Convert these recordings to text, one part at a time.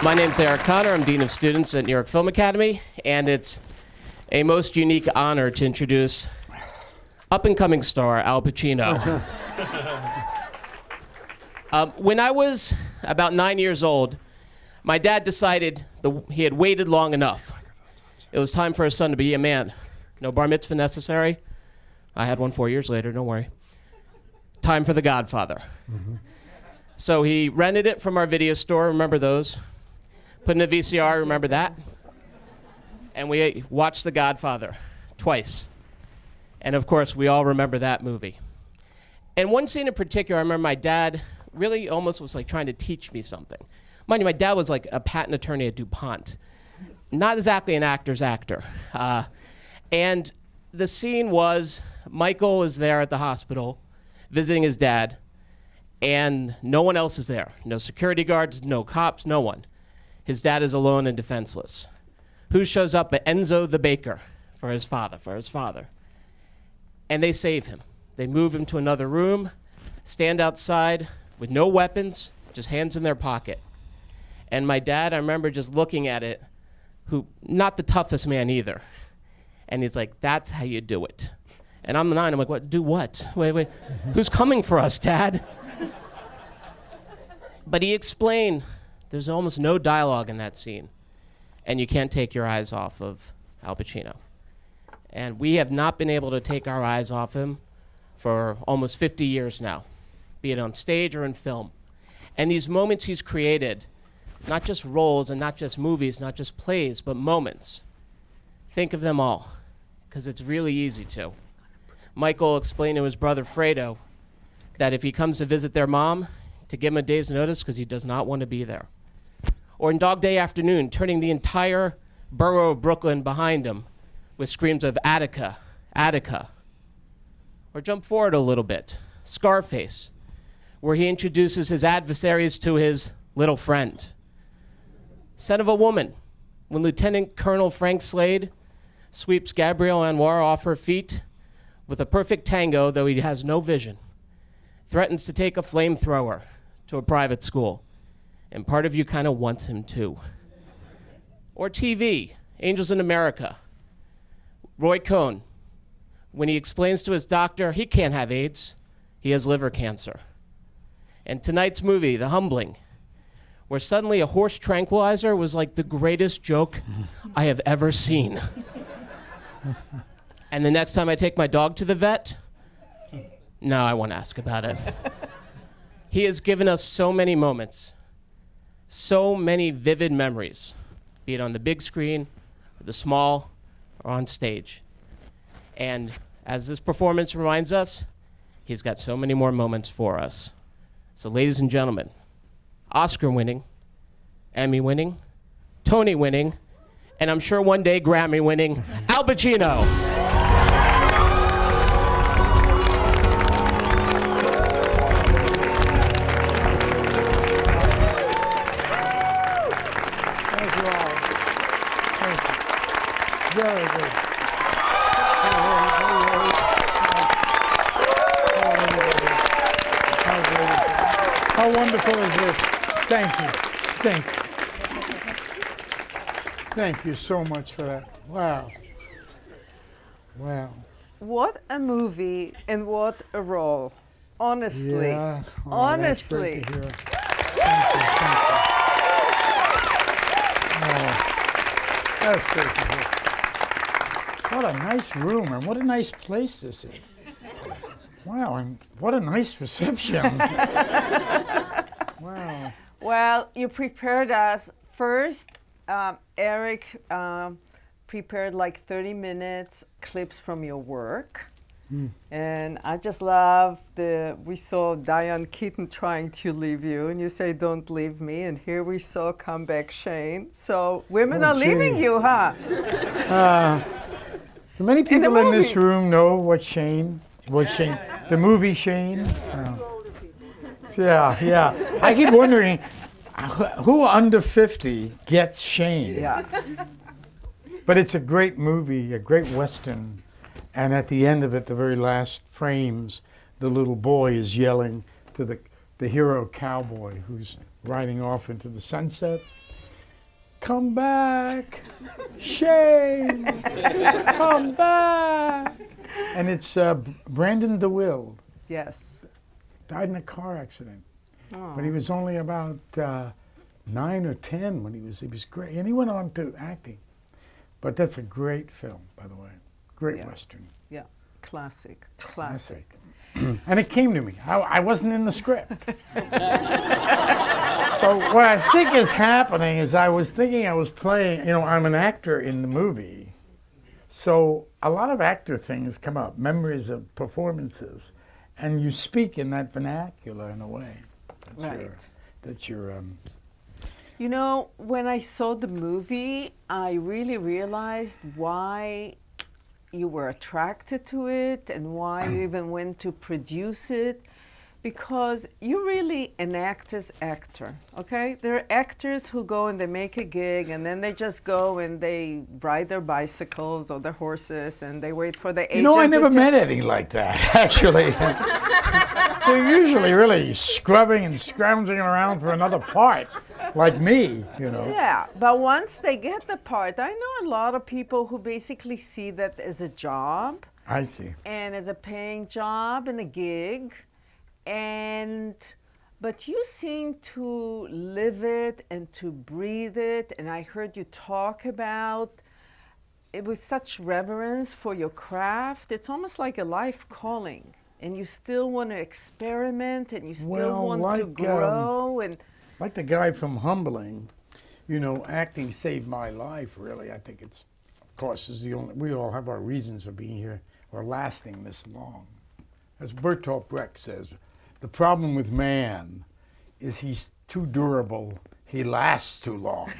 My name's Eric Connor. I'm Dean of Students at New York Film Academy, and it's a most unique honor to introduce up-and-coming star Al Pacino. When I was about 9 years old, my dad decided he had waited long enough. It was time for his son to be a man. No bar mitzvah necessary. I had one 4 years later, don't worry. Time for The Godfather. Mm-hmm. So he rented it from our video store, remember those? Put in a VCR, remember that? And we watched The Godfather twice. And of course, we all remember that movie. And one scene in particular, I remember my dad really almost was like trying to teach me something. Mind you, my dad was like a patent attorney at DuPont. Not exactly an actor's actor. And the scene was, Michael is there at the hospital visiting his dad, and no one else is there. No security guards, no cops, no one. His dad is alone and defenseless. Who shows up but Enzo the baker for his father. And they save him. They move him to another room, stand outside with no weapons, just hands in their pocket. And my dad, I remember just looking at it, who, not the toughest man either. And he's like, that's how you do it. And I'm 9, I'm like, what, do what? Wait, who's coming for us, Dad? But he explained, there's almost no dialogue in that scene, and you can't take your eyes off of Al Pacino. And we have not been able to take our eyes off him for almost 50 years now, be it on stage or in film. And these moments he's created, not just roles and not just movies, not just plays, but moments. Think of them all, because it's really easy to. Michael explained to his brother Fredo that if he comes to visit their mom, to give him a day's notice because he does not want to be there. Or in Dog Day Afternoon, turning the entire borough of Brooklyn behind him with screams of Attica, Attica. Or jump forward a little bit, Scarface, where he introduces his adversaries to his little friend. Son of a Woman, when Lieutenant Colonel Frank Slade sweeps Gabrielle Anwar off her feet with a perfect tango, though he has no vision, threatens to take a flamethrower to a private school. And part of you kind of wants him to. Or TV, Angels in America. Roy Cohn, when he explains to his doctor he can't have AIDS, he has liver cancer. And tonight's movie, The Humbling, where suddenly a horse tranquilizer was like the greatest joke I have ever seen. And the next time I take my dog to the vet, no, I won't ask about it. He has given us so many moments, so many vivid memories, be it on the big screen, or the small, or on stage. And as this performance reminds us, he's got so many more moments for us. So ladies and gentlemen, Oscar-winning, Emmy-winning, Tony-winning, and I'm sure one day Grammy-winning, Al Pacino. Very good. How wonderful is this? Thank you. Thank you so much for that. Wow. What a movie and what a role. Honestly. Yeah. Oh, honestly. That's great to hear. Thank you. Oh, that's great to hear. What a nice room, and what a nice place this is. Wow, and what a nice reception. Wow. Well, you prepared us. First, Eric prepared like 30 minutes clips from your work. And I just love we saw Diane Keaton trying to leave you, and you say, don't leave me. And here we saw Comeback Shane. So women are leaving you, huh? Many people in this room know what Shane, the movie Shane. Yeah. I keep wondering, who under 50 gets Shane? Yeah. But it's a great movie, a great Western. And at the end of it, the very last frames, the little boy is yelling to the hero cowboy who's riding off into the sunset. come back, shame, come back. And it's Brandon DeWitt. Yes. Died in a car accident. Oh. But he was only about 9 or 10 when he was great. And he went on to acting. But that's a great film, by the way. Great Western. Yeah, classic. And it came to me. I wasn't in the script. So what I think is happening is I was thinking I was playing, I'm an actor in the movie. So a lot of actor things come up, memories of performances, and you speak in that vernacular in a way. That's your when I saw the movie, I really realized why you were attracted to it and why you even went to produce it, because you're really an actor's actor, okay? There are actors who go and they make a gig and then they just go and they ride their bicycles or their horses and they wait for the agent. I never met any like that, actually. They're usually really scrubbing and scrounging around for another part, like me, Yeah, but once they get the part, I know a lot of people who basically see that as a job. I see. And as a paying job and a gig. But you seem to live it and to breathe it, and I heard you talk about it with such reverence for your craft. It's almost like a life calling, and you still want to experiment, and you still want to grow. Like the guy from Humbling, acting saved my life, really. I think it's, of course, we all have our reasons for being here or lasting this long. As Bertolt Brecht says, the problem with man is he's too durable. He lasts too long,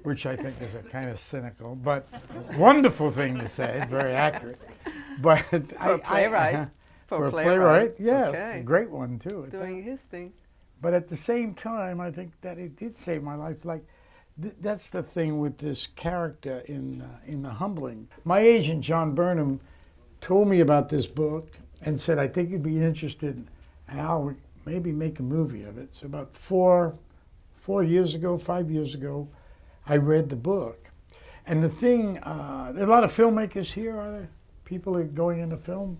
which I think is a kind of cynical, but wonderful thing to say. It's very accurate. But for a playwright. For a playwright, yes. Okay. A great one, too. Doing his thing. But at the same time, I think that it did save my life. Like, that's the thing with this character in The Humbling. My agent, John Burnham, told me about this book and said, I think you'd be interested, Al, maybe make a movie of it. So about 5 years ago, I read the book. And the thing, there are a lot of filmmakers here, are there? People are going into film?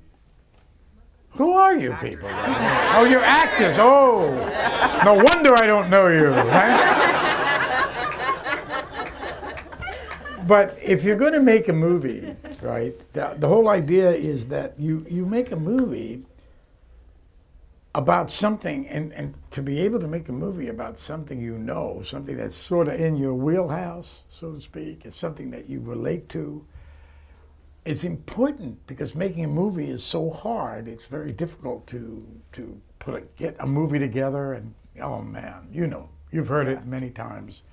Who are you people? Oh, you're actors. Oh, no wonder I don't know you. Right? But if you're going to make a movie, right, the whole idea is that you make a movie about something, and to be able to make a movie about something something that's sort of in your wheelhouse, so to speak, it's something that you relate to. It's important because making a movie is so hard. It's very difficult to get a movie together, and oh man, you've heard it many times.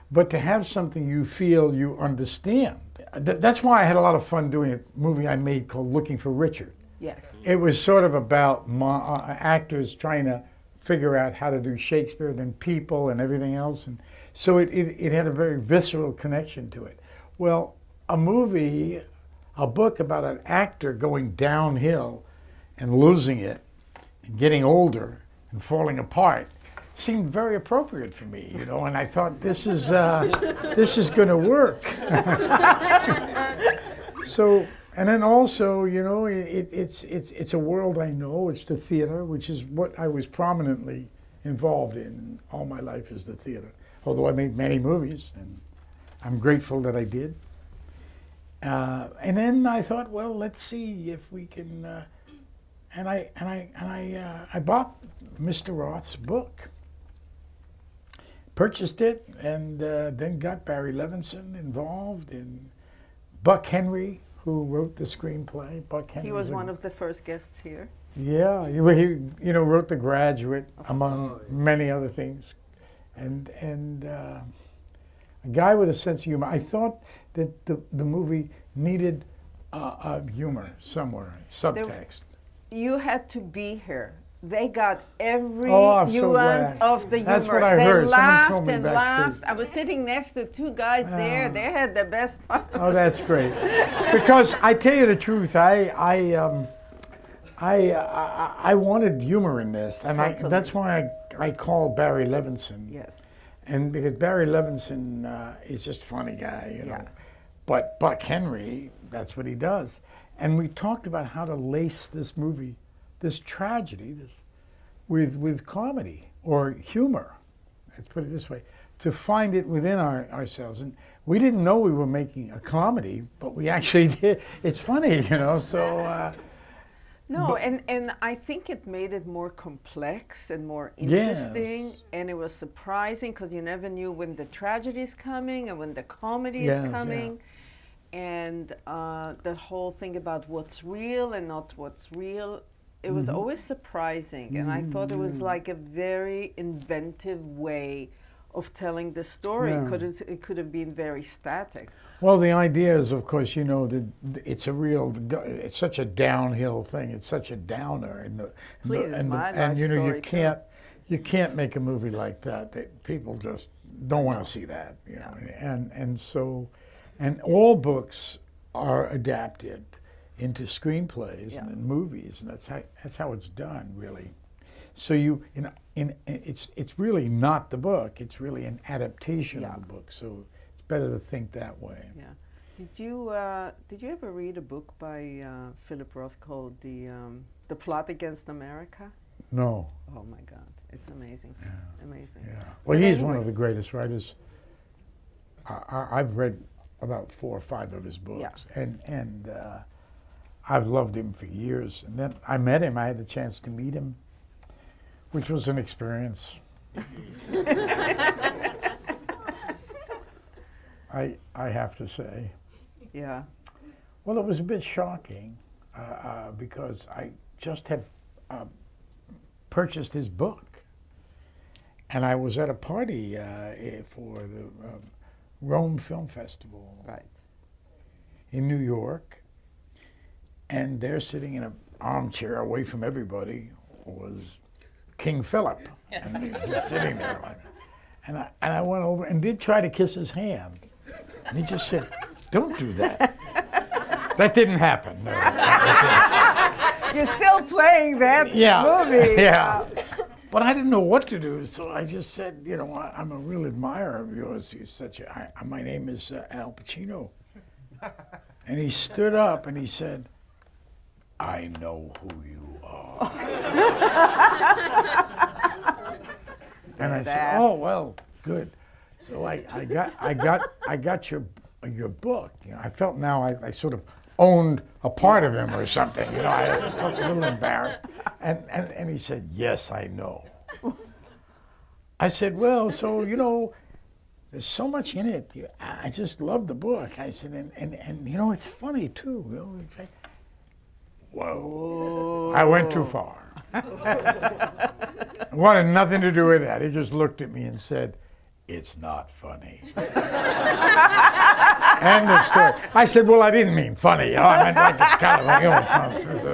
But to have something you feel you understand. That's why I had a lot of fun doing a movie I made called Looking for Richard. Yes. It was sort of about actors trying to figure out how to do Shakespeare, then people and everything else. And so it had a very visceral connection to it. Well, a book about an actor going downhill and losing it and getting older and falling apart seemed very appropriate for me, and I thought this is going to work. So, and then also, it's a world I know. It's the theater, which is what I was prominently involved in all my life, is the theater. Although I made many movies, and I'm grateful that I did. And then I thought, well, let's see if we can. And I bought Mr. Roth's book, purchased it, and then got Barry Levinson involved, and Buck Henry, who wrote the screenplay. Buck Henry. He was one of the first guests here. Yeah, he wrote The Graduate, among many other things, and a guy with a sense of humor. I thought that the movie needed humor somewhere, subtext. You had to be here. They got every I'm so nuance glad. of the humor. That's what I they heard. Someone laughed told me and backstage. laughed. I was sitting next to two guys there. They had the best time. Oh, that's great. Because I tell you the truth, I wanted humor in this, and Totally. that's why I called Barry Levinson. Yes. And because Barry Levinson is just a funny guy, you know. But Buck Henry, that's what he does. And we talked about how to lace this movie, this tragedy, with comedy or humor. Let's put it this way, to find it within ourselves. And we didn't know we were making a comedy, but we actually did. It's funny, you know, so. And I think it made it more complex and more interesting. Yes. And it was surprising because you never knew when the tragedy is coming and when the comedy is coming. And that whole thing about what's real and not what's real, it was always surprising. And I thought it was like a very inventive way of telling the story. It could have been very static. Well, the idea is, of course, you know, that it's such a downhill thing. It's such a downer, and you know, you can't make a movie like that. People just don't want to see that, you know. And so, and all books are adapted into screenplays and movies, and that's how it's done, really. So it's really not the book. It's really an adaptation of the book. So it's better to think that way. Yeah. Did you ever read a book by Philip Roth called The Plot Against America? No. Oh my God, it's amazing. Amazing. Yeah. Well, he's one of the greatest writers. I've read about 4 or 5 of his books, and I've loved him for years. And then I met him. I had the chance to meet him, which was an experience. I have to say. Yeah. Well, it was a bit shocking because I just had purchased his book, and I was at a party for the Rome Film Festival in New York, and there sitting in an armchair away from everybody was King Philip, and he was just sitting there. And I went over and did try to kiss his hand, and he just said, "Don't do that." That didn't happen. No. You're still playing that movie. Yeah. But I didn't know what to do, so I just said, you know, I'm a real admirer of yours. You're such a. My name is Al Pacino. And he stood up and he said, "I know who you are." And I said, "Oh well, good." So I got your book. You know, I felt now I sort of owned a part of him or something. You know, I felt a little embarrassed. And he said, "Yes, I know." I said, "Well, so you know, there's so much in it. I just love the book." I said, and you know, it's funny too. You know, it's like, whoa, I went too far. It wanted nothing to do with that. He just looked at me and said, "It's not funny." End of story. I said, "Well, I didn't mean funny. You know, I meant like it's kind of a human concept."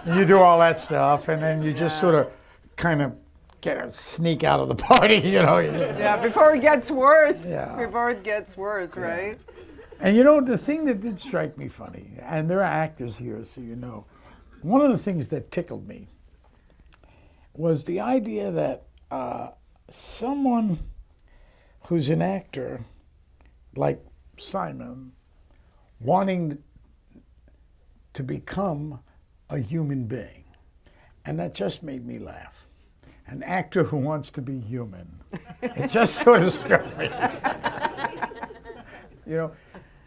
You do all that stuff, and then you just sort of kind of sneak out of the party, you know. Before it gets worse. Yeah. Before it gets worse, right? And you know, the thing that did strike me funny, and there are actors here, so you know, one of the things that tickled me was the idea that someone who's an actor, like Simon, wanting to become a human being. And that just made me laugh. An actor who wants to be human. It just sort of struck me. You know,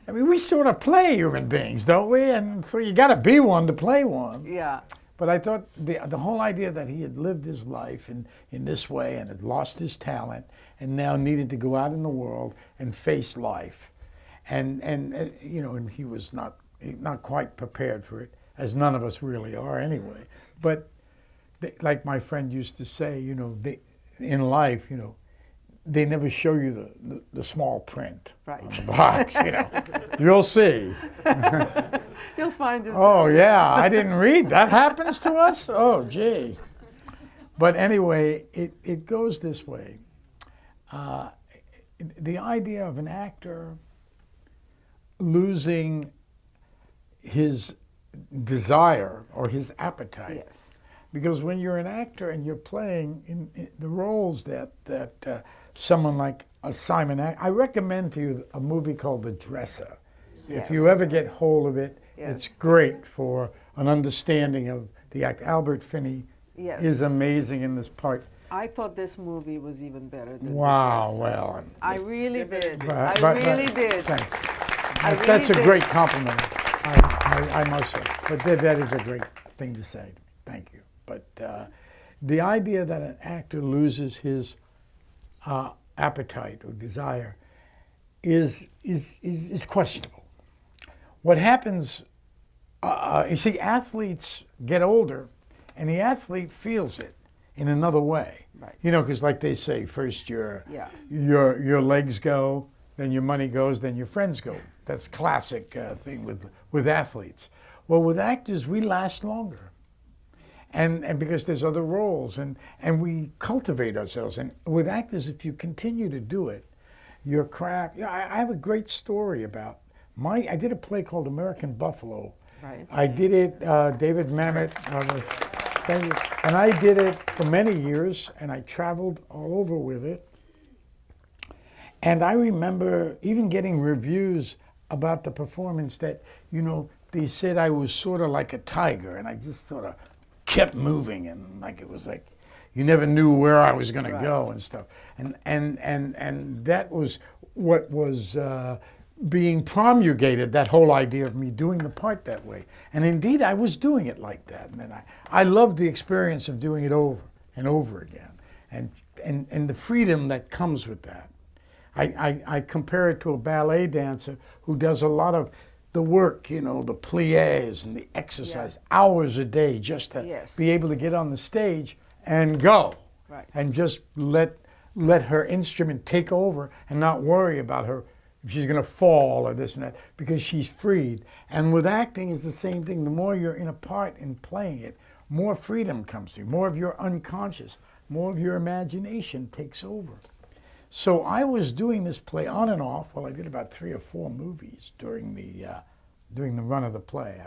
I mean, we sort of play human beings, don't we? And so you got to be one to play one. Yeah. But I thought the whole idea that he had lived his life in this way and had lost his talent and now needed to go out in the world and face life. And you know, and he was not quite prepared for it, as none of us really are anyway. But like my friend used to say, you know, in life, you know, they never show you the small print on the box, you know. You'll see. You'll find it. Oh, yeah, I didn't read. That happens to us? Oh, gee. But anyway, it goes this way. The idea of an actor losing his desire or his appetite. Yes. Because when you're an actor and you're playing in the roles that someone like a Simon. I recommend to you a movie called The Dresser. If Yes. you ever get hold of it, Yes. it's great for an understanding of the act. Albert Finney Yes. is amazing in this part. I thought this movie was even better than Wow, The Dresser. well. I really did. But- I but- really did. Thanks. I really That's a did. great compliment, I must say. But that is a great thing to say. Thank you. But the idea that an actor loses his appetite or desire is questionable. What happens, you see, athletes get older, and the athlete feels it in another way. Right. You know, because like they say, first your legs go, then your money goes, then your friends go. That's classic thing with athletes. Well, with actors, we last longer. And because there's other roles, and we cultivate ourselves. And with actors, if you continue to do it, your craft. Yeah, I have a great story about I did a play called American Buffalo. Right. I did it, David Mamet was, thank you. And I did it for many years, and I traveled all over with it. And I remember even getting reviews about the performance that, you know, they said I was sort of like a tiger, and I just sort of kept moving, and like it was like you never knew where I was going to go and stuff. And that was what was being promulgated, that whole idea of me doing the part that way. And indeed, I was doing it like that. And then I loved the experience of doing it over and over again, and the freedom that comes with that. I compare it to a ballet dancer who does a lot of the work, you know, the pliés and the exercise, hours a day just to be able to get on the stage and go. Right. And just let her instrument take over and not worry about her if she's going to fall or this and that, because she's freed. And with acting is the same thing. The more you're in a part and playing it, more freedom comes through, more of your unconscious, more of your imagination takes over. So I was doing this play on and off. Well, I did about 3 or 4 movies during the run of the play.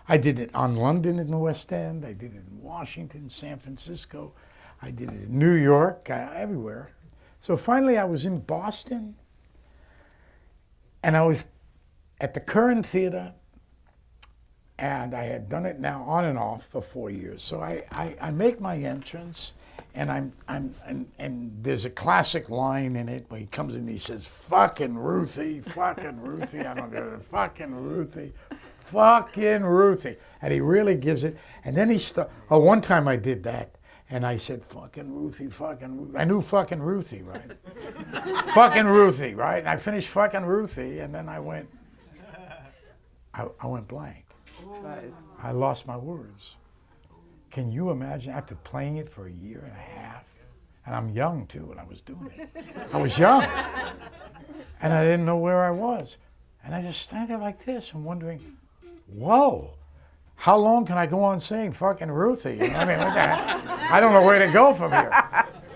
I did it on London in the West End. I did it in Washington, San Francisco. I did it in New York, everywhere. So finally I was in Boston, and I was at the Curran Theater, and I had done it now on and off for 4 years. So I make my entrance, and and there's a classic line in it where he comes in and he says, "Fucking Ruthie, fucking Ruthie." I don't get it. "Fucking Ruthie, fucking Ruthie," and he really gives it. And then one time I did that, and I said, "Fucking Ruthie, fucking Ruthie." I knew "fucking Ruthie," right? "Fucking Ruthie," right? And I finished "fucking Ruthie," and then I went blank. Right. I lost my words. Can you imagine, after playing it for 1.5 years, and I'm young too when I was doing it. I was young, and I didn't know where I was. And I just stand there like this and wondering, whoa, how long can I go on saying "fucking Ruthie"? You know, I mean, I don't know where to go from here.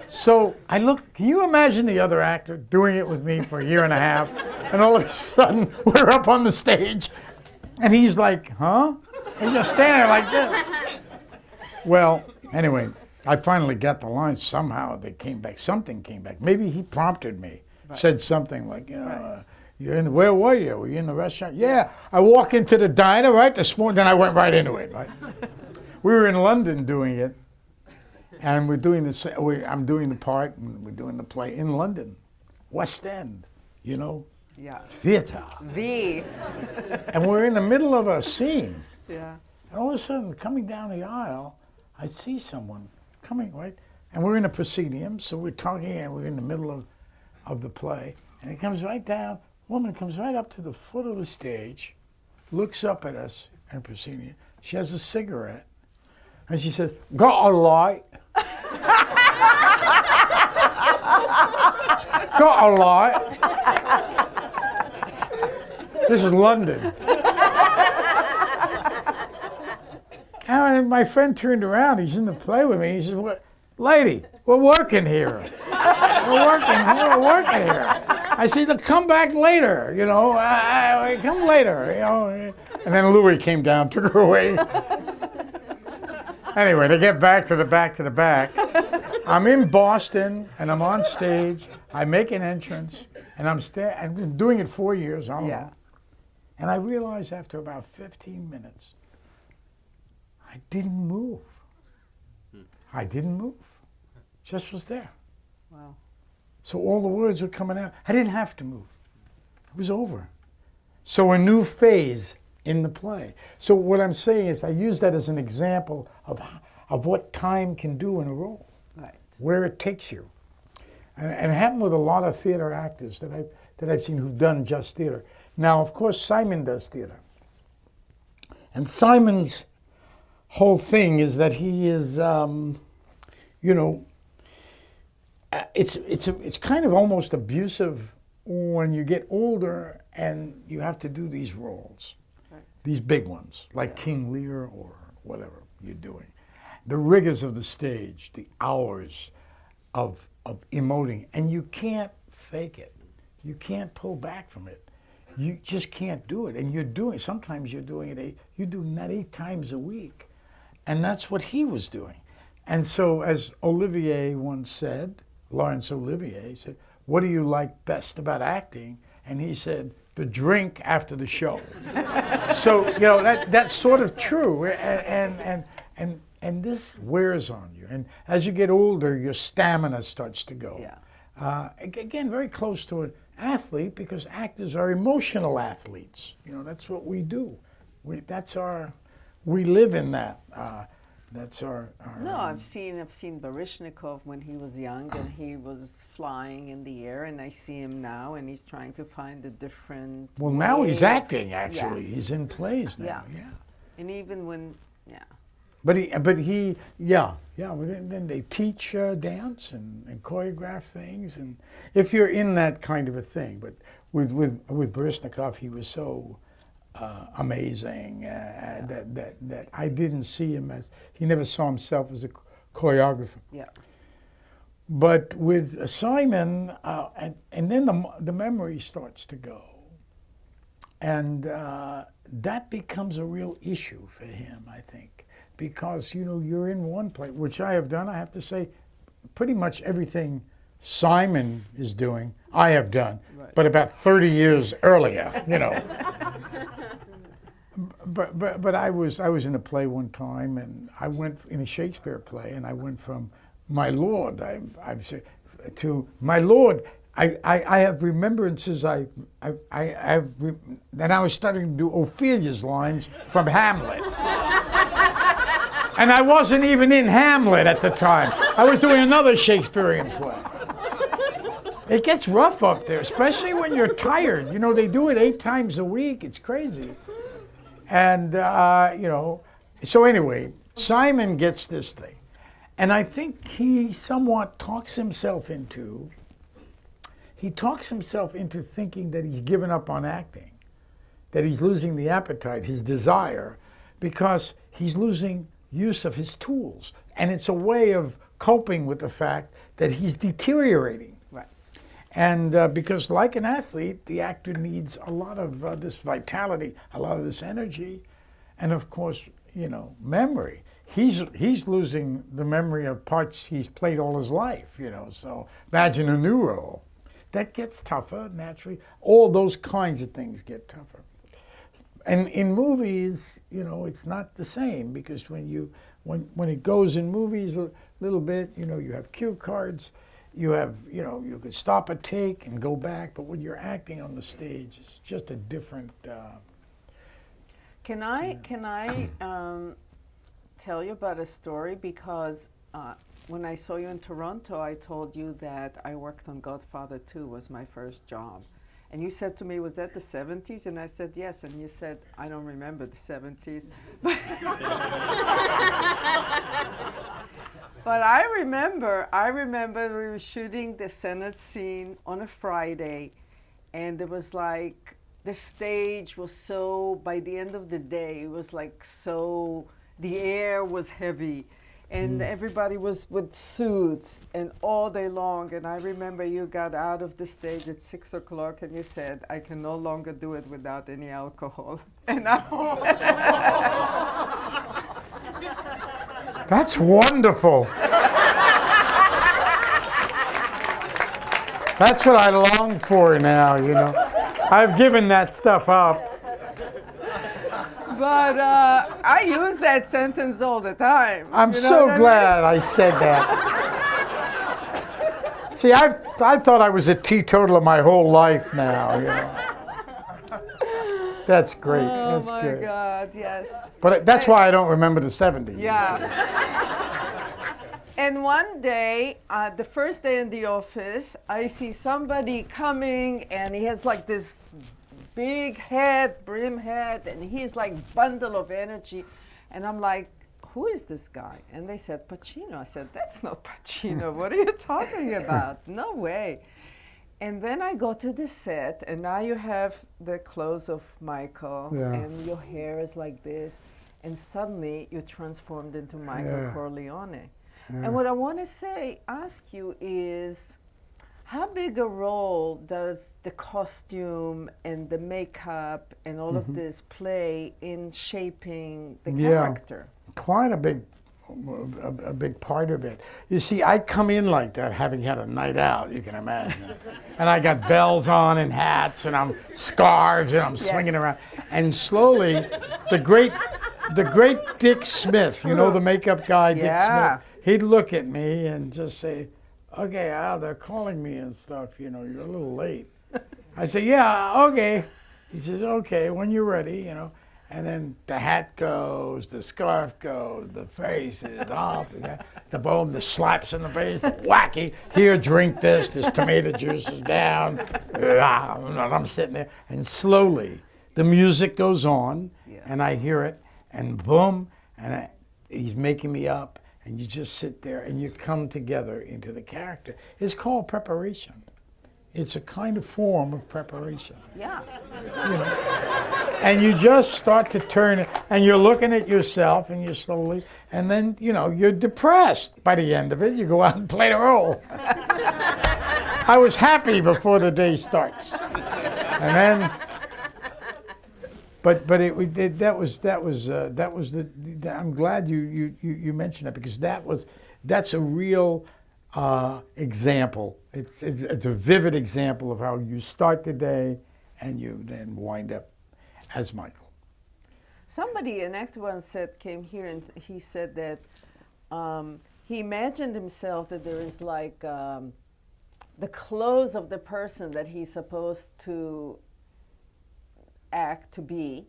So I look, can you imagine the other actor doing it with me for 1.5 years, and all of a sudden we're up on the stage, and he's like, huh? He's just standing there like this. Well, anyway, I finally got the line. Somehow they came back. Something came back. Maybe he prompted me, said something like, where were you? Were you in the restaurant? Yeah, I walked into the diner right this morning. Then I went right into it. Right. We were in London doing it, and we're doing I'm doing the part, and we're doing the play in London, West End, you know, theater. And we're in the middle of a scene. Yeah. And all of a sudden, coming down the aisle, I see someone coming, right? And we're in a proscenium, so we're talking, and we're in the middle of the play. And it comes right down, woman comes right up to the foot of the stage, looks up at us in proscenium. She has a cigarette, and she says, "Got a light?" "Got a light?" This is London. And my friend turned around. He's in the play with me. He says, "What, lady? We're working here. We're working here." I said, "Look, come back later. You know, come later. You know." And then Louis came down, took her away. Anyway, to get back to the back. I'm in Boston, and I'm on stage. I make an entrance, and I'm just doing it 4 years. I don't know. And I realized after about 15 minutes, I didn't move. I didn't move. Just was there. Wow. So all the words were coming out. I didn't have to move. It was over. So a new phase in the play. So what I'm saying is I use that as an example of what time can do in a role. Right. Where it takes you. And it happened with a lot of theater actors that I've seen who've done just theater. Now, of course, Simon does theater. And Simon's whole thing is that he is, it's kind of almost abusive when you get older and you have to do these roles, these big ones, like King Lear or whatever you're doing. The rigors of the stage, the hours of emoting, and you can't fake it. You can't pull back from it. You just can't do it. And sometimes you're doing it, you're doing that 8 times a week. And that's what he was doing. And so as Olivier once said, Laurence Olivier said, what do you like best about acting? And he said, the drink after the show. So, that's sort of true. And this wears on you. And as you get older, your stamina starts to go. Yeah. Again, very close to an athlete, because actors are emotional athletes. That's what we do. We live in that. That's our No, I've seen Baryshnikov when he was young and he was flying in the air, and I see him now and he's trying to find a different Well, now way. he's acting, actually. Yeah. He's in plays now. Yeah. And even when, But then they teach dance and choreograph things, and if you're in that kind of a thing. But with Baryshnikov, he was so amazing that I didn't see him he never saw himself as a choreographer. Yeah. But with Simon, and then the memory starts to go, and that becomes a real issue for him, I think, because you're in one play, which I have done. I have to say, pretty much everything Simon is doing, I have done, right. But about 30 years earlier, But I was in a play one time, and I went in a Shakespeare play, and I went from my lord, I've said, to my lord. I have remembrances. And I was starting to do Ophelia's lines from Hamlet, and I wasn't even in Hamlet at the time. I was doing another Shakespearean play. It gets rough up there, especially when you're tired. They do it 8 times a week. It's crazy. And, so anyway, Simon gets this thing. And I think he somewhat talks himself into thinking that he's given up on acting, that he's losing the appetite, his desire, because he's losing use of his tools. And it's a way of coping with the fact that he's deteriorating. Right. And because like an athlete, the actor needs a lot of this vitality, a lot of this energy, and of course, memory. He's losing the memory of parts he's played all his life, so imagine a new role. That gets tougher, naturally. All those kinds of things get tougher. And in movies, it's not the same, because when it goes in movies a little bit, you have cue cards. You have, you could stop a take and go back, but when you're acting on the stage, it's just a different. Can I tell you about a story? Because when I saw you in Toronto, I told you that I worked on Godfather 2 was my first job. And you said to me, was that the 70s? And I said, yes. And you said, I don't remember the 70s. But I remember we were shooting the Senate scene on a Friday, and there was like, the stage was so, by the end of the day, it was like so, the air was heavy, and everybody was with suits, and all day long, and I remember you got out of the stage at 6 o'clock, and you said, I can no longer do it without any alcohol. And That's wonderful. That's what I long for now, you know. I've given that stuff up. But I use that sentence all the time. I'm You know so what I glad I said that. See, I thought I was a teetotaler my whole life now, you know. That's great. mean? Oh That's my good. God, yes. But that's why I don't remember the 70s. Yeah. And one day, the first day in the office, I see somebody coming and he has like this big head, brim head, and he's like bundle of energy. And I'm like, who is this guy? And they said, Pacino. I said, that's not Pacino. What are you talking about? No way. And then I go to the set, and now you have the clothes of Michael, Yeah. and your hair is like this, and suddenly you're transformed into Michael Yeah. Corleone. And what I want to ask you is, how big a role does the costume and the makeup and all of this play in shaping the Yeah. character? Quite a big part of it. You see, I come in like that, having had a night out, you can imagine. And I got bells on and hats, and I'm scarves, and I'm swinging around. And slowly, the great Dick Smith, you know, the makeup guy, Dick Yeah. Smith, he'd look at me and just say, okay, Al, they're calling me and stuff, you know, you're a little late. I say, yeah, okay. He says, okay, when you're ready, you know. And then the hat goes, the scarf goes, the face is up, and the boom, the slaps in the face, the wacky. Here, drink this tomato juice is down. And I'm sitting there, and slowly the music goes on, and I hear it, and boom, and he's making me up, and you just sit there, and you come together into the character. It's called preparation. It's a kind of form of preparation. Yeah. You know? And you just start to turn it, and you're looking at yourself, and you slowly, and then, you know, you're depressed by the end of it. You go out and play the role. I was happy before the day starts. And then, but I'm glad you mentioned that, because that's a real example. It's a vivid example of how you start the day and you then wind up as Michael. Somebody, an actor once came here and he said that he imagined himself that there is like the clothes of the person that he's supposed to act to be,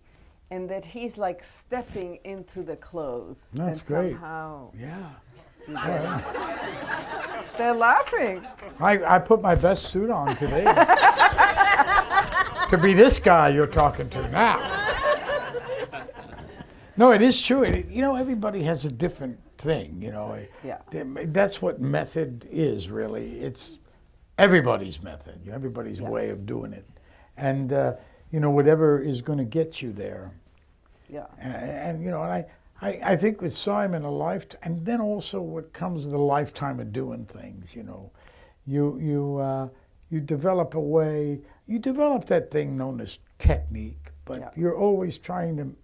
and that he's like stepping into the clothes. That's and great. Somehow Yeah. they're laughing. I put my best suit on today to be this guy you're talking to now. No, it is true. You know, everybody has a different thing, you know. Yeah. That's what method is, really. It's everybody's method, everybody's way of doing it. And, you know, whatever is going to get you there. Yeah. And you know, and I think with Simon, a lifetime, and then also what comes with a lifetime of doing things, you know. You develop a way, you develop that thing known as technique, but you're always trying to,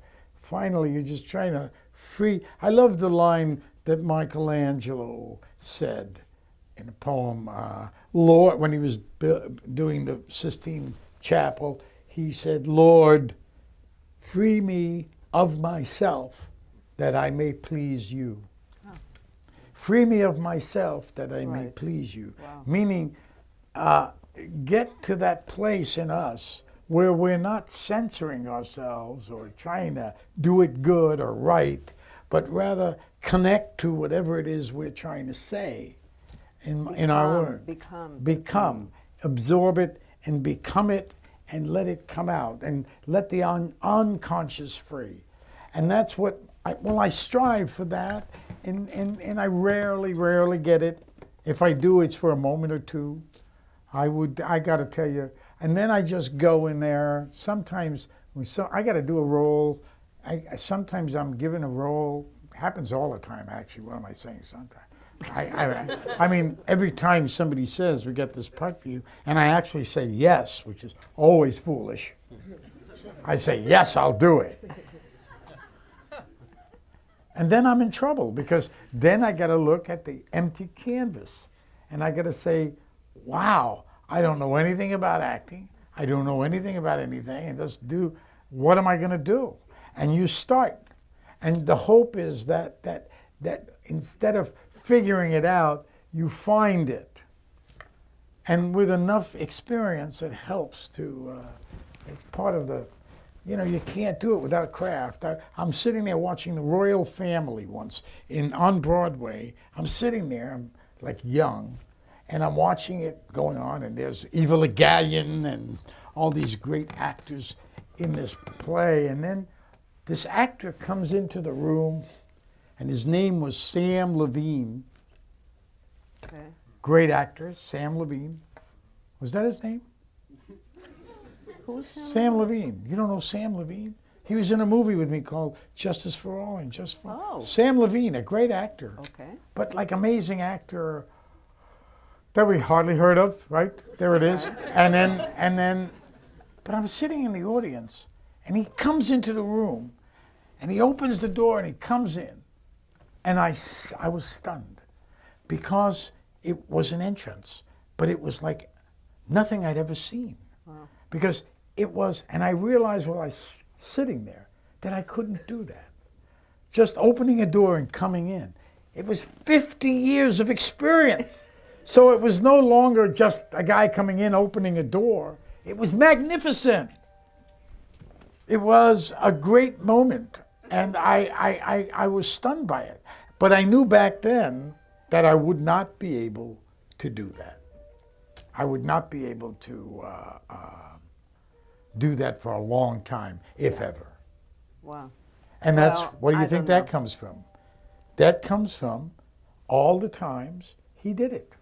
finally, you're just trying to free. I love the line that Michelangelo said in a poem, Lord, when he was doing the Sistine Chapel, he said, Lord, free me of myself that I may please you. Oh. Free me of myself that I may please you. Wow. Meaning, get to that place in us where we're not censoring ourselves or trying to do it good or right, but rather connect to whatever it is we're trying to say in our work. Become. Absorb it and become it and let it come out and let the unconscious free. And that's what, I strive for that, and I rarely get it. If I do, it's for a moment or two. I got to tell you, and then I just go in there. Sometimes, I got to do a role. Sometimes I'm given a role. Happens all the time, actually. What am I saying? Sometimes. I mean, every time somebody says, we got this part for you, and I actually say yes, which is always foolish. I say, yes, I'll do it. And then I'm in trouble, because then I got to look at the empty canvas, and I got to say, wow, I don't know anything about acting. I don't know anything about anything. And just do, what am I going to do? And you start. And the hope is that instead of figuring it out, you find it. And with enough experience, it helps to, it's part of the, you know, you can't do it without craft. I'm sitting there watching The Royal Family once on Broadway. I'm sitting there, I'm like young, and I'm watching it going on, and there's Eva Gallion and all these great actors in this play. And then this actor comes into the room, and his name was Sam Levine. Okay. Great actor, Sam Levine. Was that his name? Who's Sam? Sam Levine. You don't know Sam Levine? He was in a movie with me called Justice for All and Just for Oh. Sam Levine, a great actor. Okay. But like amazing actor that we hardly heard of, right? There it is. And then, but I'm sitting in the audience, and he comes into the room, and he opens the door, and he comes in. And I was stunned because it was an entrance, but it was like nothing I'd ever seen. Wow. Because it was, and I realized while I was sitting there that I couldn't do that. Just opening a door and coming in. It was 50 years of experience. So it was no longer just a guy coming in, opening a door. It was magnificent. It was a great moment. And I was stunned by it. But I knew back then that I would not be able to do that. I would not be able to do that for a long time, if ever. Wow. And that's, Well, what do you I think don't that know. comes from? That comes from all the times he did it.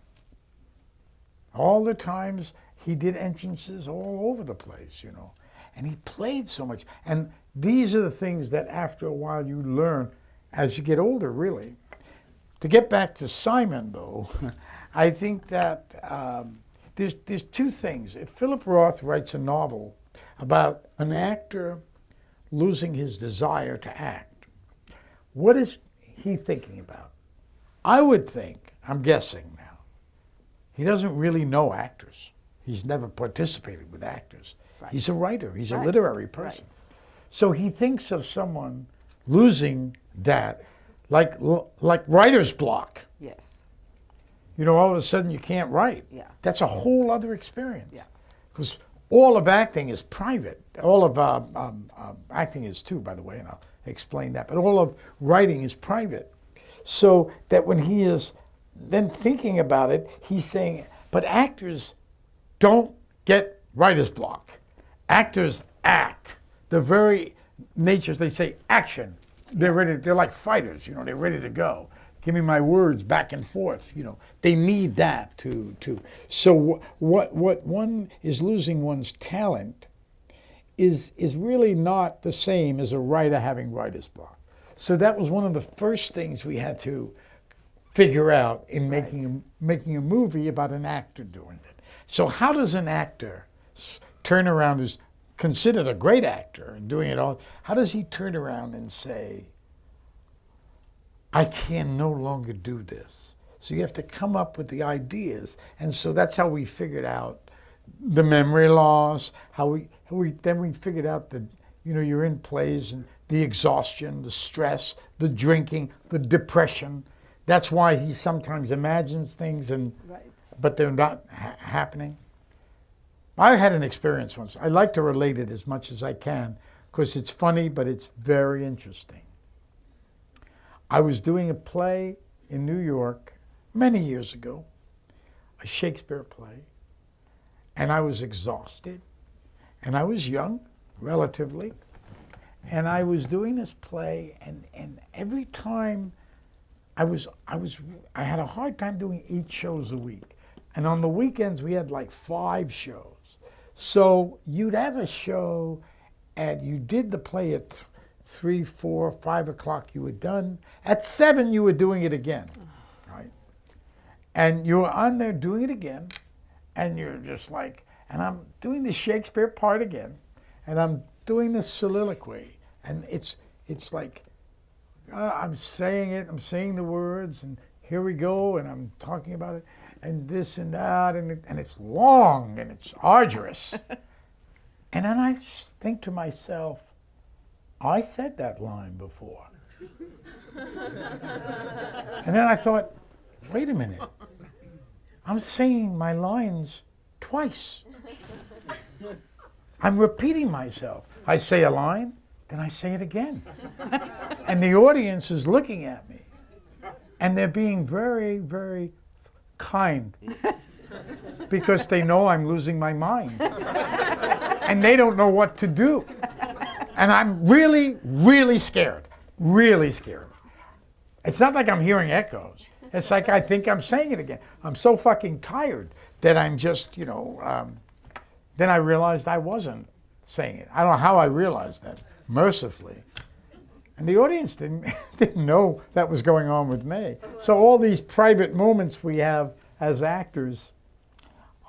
All the times he did entrances all over the place, you know. And he played so much. And these are the things that after a while you learn as you get older, really. To get back to Simon, though, I think that there's two things. If Philip Roth writes a novel about an actor losing his desire to act, what is he thinking about? I would think, I'm guessing now, he doesn't really know actors. He's never participated with actors. Right. He's a writer. He's Right. a literary person. Right. So he thinks of someone losing that like writer's block. Yes. You know, all of a sudden you can't write. Yeah. That's a whole other experience. Yeah. Because all of acting is private. All of acting is too, by the way, and I'll explain that. But all of writing is private. So that when he is then thinking about it, he's saying, but actors don't get writer's block. Actors act. The very natures, they say action. They're ready, they're like fighters, you know, they're ready to go. Give me my words back and forth, you know. They need that to. So what one is losing one's talent is really not the same as a writer having writer's block. So that was one of the first things we had to figure out in making a movie about an actor doing it. So how does an actor turn around, who's considered a great actor and doing it all, how does he turn around and say, I can no longer do this? So you have to come up with the ideas. And so that's how we figured out the memory loss, how we figured out that, you know, you're in plays and the exhaustion, the stress, the drinking, the depression. That's why he sometimes imagines things but they're not happening. I had an experience once. I like to relate it as much as I can because it's funny, but it's very interesting. I was doing a play in New York many years ago, a Shakespeare play, and I was exhausted, and I was young, relatively, and I was doing this play, and every time I had a hard time doing 8 shows a week. And on the weekends, we had like 5 shows. So you'd have a show, and you did the play at 3, 4, 5 o'clock, you were done. At 7, you were doing it again, right? And you were on there doing it again, and you're just like, and I'm doing the Shakespeare part again, and I'm doing this soliloquy, and it's like, I'm saying it, I'm saying the words, and here we go, and I'm talking about it, and this and that, and it's long, and it's arduous. And then I think to myself, I said that line before. And then I thought, wait a minute. I'm saying my lines twice. I'm repeating myself. I say a line, then I say it again. And the audience is looking at me. And they're being very, very kind. Because they know I'm losing my mind. And they don't know what to do. And I'm really, really scared. Really scared. It's not like I'm hearing echoes. It's like I think I'm saying it again. I'm so fucking tired that I'm just, then I realized I wasn't saying it. I don't know how I realized that, mercifully. And the audience didn't know that was going on with me. So all these private moments we have as actors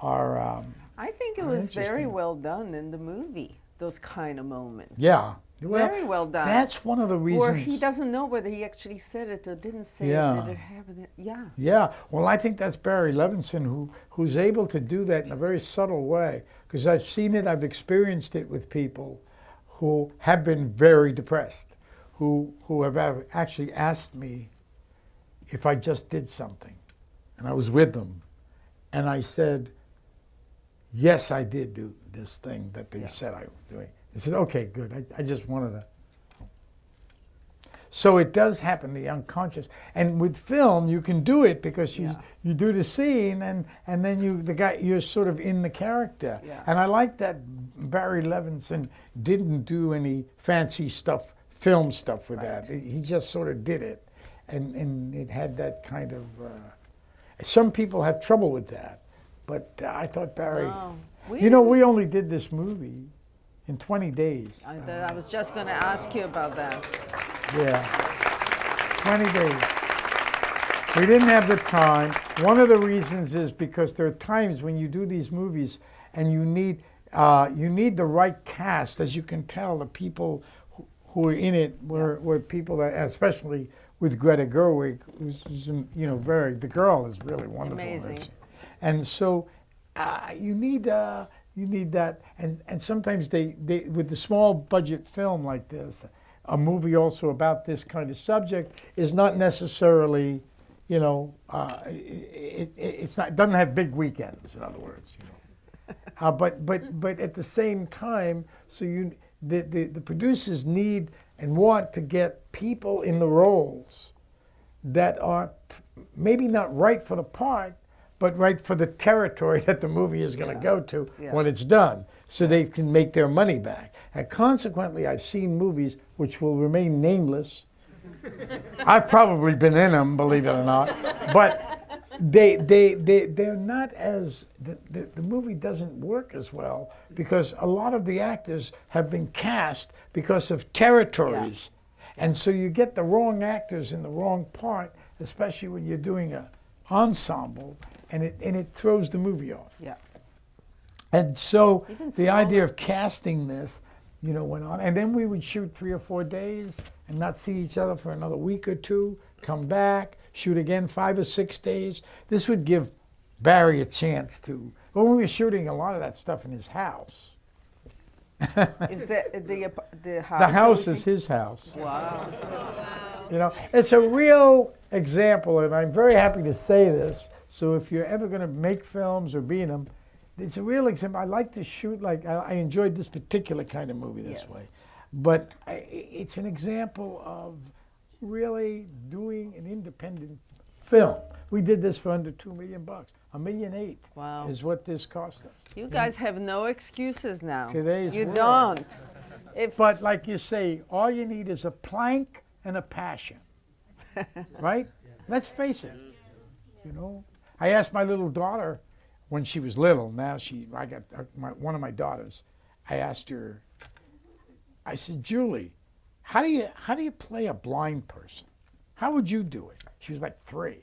are I think it was very well done in the movie, those kind of moments. Yeah. Well, very well done. That's one of the reasons. Or he doesn't know whether he actually said it or didn't say it. Did it happen? Yeah. Yeah. Well, I think that's Barry Levinson who's able to do that in a very subtle way. Because I've seen it, I've experienced it with people who have been very depressed, who have actually asked me if I just did something. And I was with them. And I said, yes, I did do this thing that they said I was doing. They said, okay, good. I just wanted to. So it does happen, the unconscious. And with film, you can do it because you do the scene and then you're sort of in the character. Yeah. And I like that Barry Levinson didn't do any fancy stuff, film stuff with that. He just sort of did it. And it had that kind of, some people have trouble with that. But I thought Barry, we only did this movie in 20 days. I was just going to ask you about that. Yeah, 20 days. We didn't have the time. One of the reasons is because there are times when you do these movies and you need the right cast. As you can tell, the people who were in it were people that, especially with Greta Gerwig, who's the girl is really wonderful. Amazing. And so you need that, and sometimes they with the small budget film like this, a movie also about this kind of subject is not necessarily, it doesn't have big weekends, in other words, but at the same time, so the producers need and want to get people in the roles that are maybe not right for the part, but right for the territory that the movie is going to go to when it's done, so they can make their money back. And consequently, I've seen movies which will remain nameless. I've probably been in them, believe it or not, but they're not as, the movie doesn't work as well because a lot of the actors have been cast because of territories. Yeah. And so you get the wrong actors in the wrong part, especially when you're doing an ensemble, and it throws the movie off. Yeah. And so the idea of casting this, went on. And then we would shoot 3 or 4 days and not see each other for another week or two, come back, shoot again 5 or 6 days. This would give Barry a chance to, well, we were shooting a lot of that stuff in his house. Is the house? The house is his house. Wow. It's a real example, and I'm very happy to say this. So if you're ever going to make films or be in them, it's a real example. I like to shoot I enjoyed this particular kind of movie this way. But it's an example of really doing an independent film. We did this for under $2 million. $1.8 million is what this cost us. You guys have no excuses now. Today's you world. Don't. But like you say, all you need is a plank and a passion, right? Let's face it. I asked my little daughter when she was little. Now I got one of my daughters. I asked her. I said, Julie, how do you play a blind person? How would you do it? She was like 3.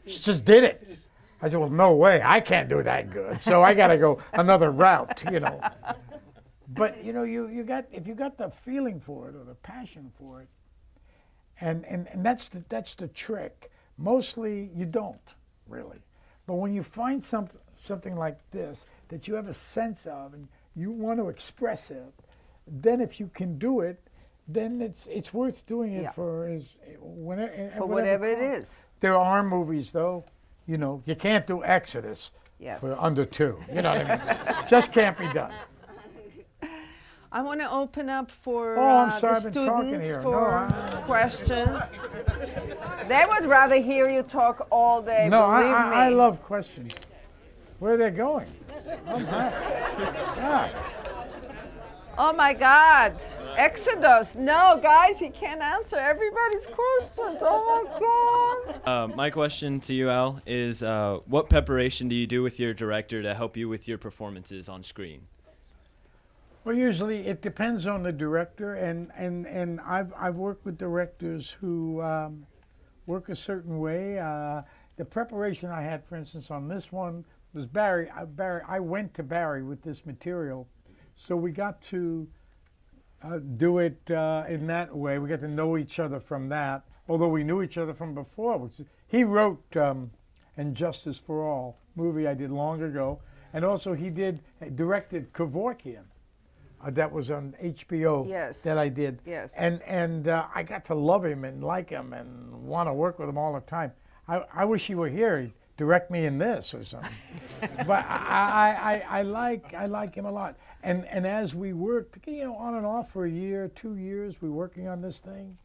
She just did it. I said, well, no way. I can't do that good. So I got to go another route, But if you got the feeling for it or the passion for it, and that's the trick. Mostly you don't, really. But when you find something like this that you have a sense of and you want to express it, then if you can do it, then it's worth doing it for whatever it is. There are movies, though, you know, you can't do Exodus for under 2. You know what I mean? Just can't be done. I want to open up for I'm sorry, the I've been talking students here. for questions. They would rather hear you talk all day, No, believe me. I love questions. Where are they going? Oh, my. God. Oh my God, Exodus. No, guys, he can't answer everybody's questions. Oh my God. My question to you, Al, is what preparation do you do with your director to help you with your performances on screen? Well, usually it depends on the director, and I've worked with directors who work a certain way. The preparation I had, for instance, on this one was Barry. I went to Barry with this material, so we got to do it in that way. We got to know each other from that, although we knew each other from before. He wrote "And Justice for All," movie I did long ago, and also he directed Kevorkian. That was on HBO that I did. Yes. And I got to love him and like him and want to work with him all the time. I wish he were here. He'd direct me in this or something. But I like him a lot. And as we worked, you know, on and off for a year, 2 years, we're working on this thing,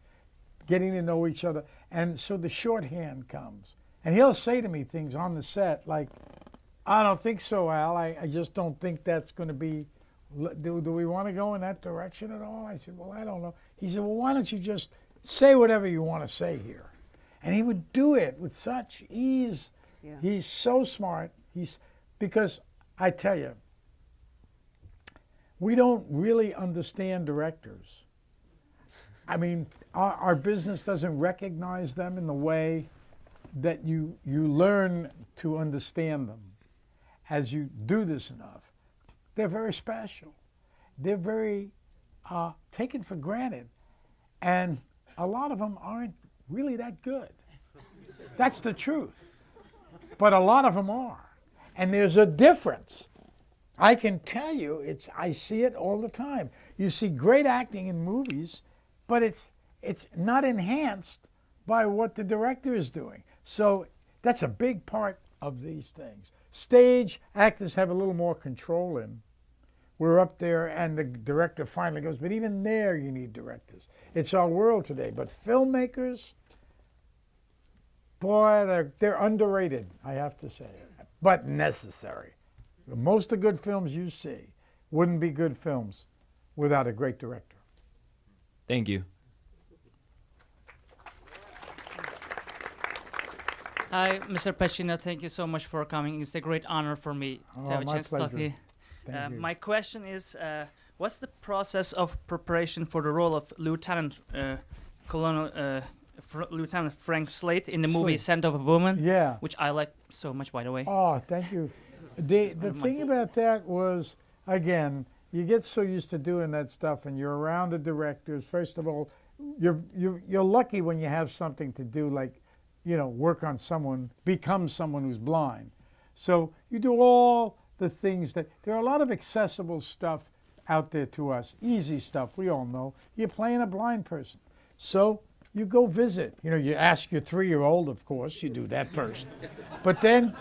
getting to know each other. And so the shorthand comes. And he'll say to me things on the set like, I don't think so, Al. I just don't think that's going to be... Do we want to go in that direction at all? I said, well, I don't know. He said, well, why don't you just say whatever you want to say here? And he would do it with such ease. Yeah. He's so smart. Because I tell you, we don't really understand directors. I mean, our business doesn't recognize them in the way that you learn to understand them as you do this enough. They're very special. They're very taken for granted. And a lot of them aren't really that good. That's the truth. But a lot of them are. And there's a difference. I can tell you, I see it all the time. You see great acting in movies, but it's not enhanced by what the director is doing. So that's a big part of these things. Stage, actors have a little more control in. We're up there and the director finally goes, but even there you need directors. It's our world today. But filmmakers, boy, they're underrated, I have to say, but necessary. Most of the good films you see wouldn't be good films without a great director. Thank you. Hi, Mr. Pacino. Thank you so much for coming. It's a great honor for me to have a chance to talk to you. My question is, what's the process of preparation for the role of Lieutenant Lieutenant Frank Slate in the movie Scent of a Woman? Yeah. Which I like so much, by the way. Oh, thank you. The thing about that was, again, you get so used to doing that stuff and you're around the directors. First of all, you're lucky when you have something to do, like, you know, work on someone, become someone who's blind. So you do all the things that, there are a lot of accessible stuff out there to us, easy stuff, we all know. You're playing a blind person. So you go visit. You know, you ask your 3-year-old, of course, you do that first. But then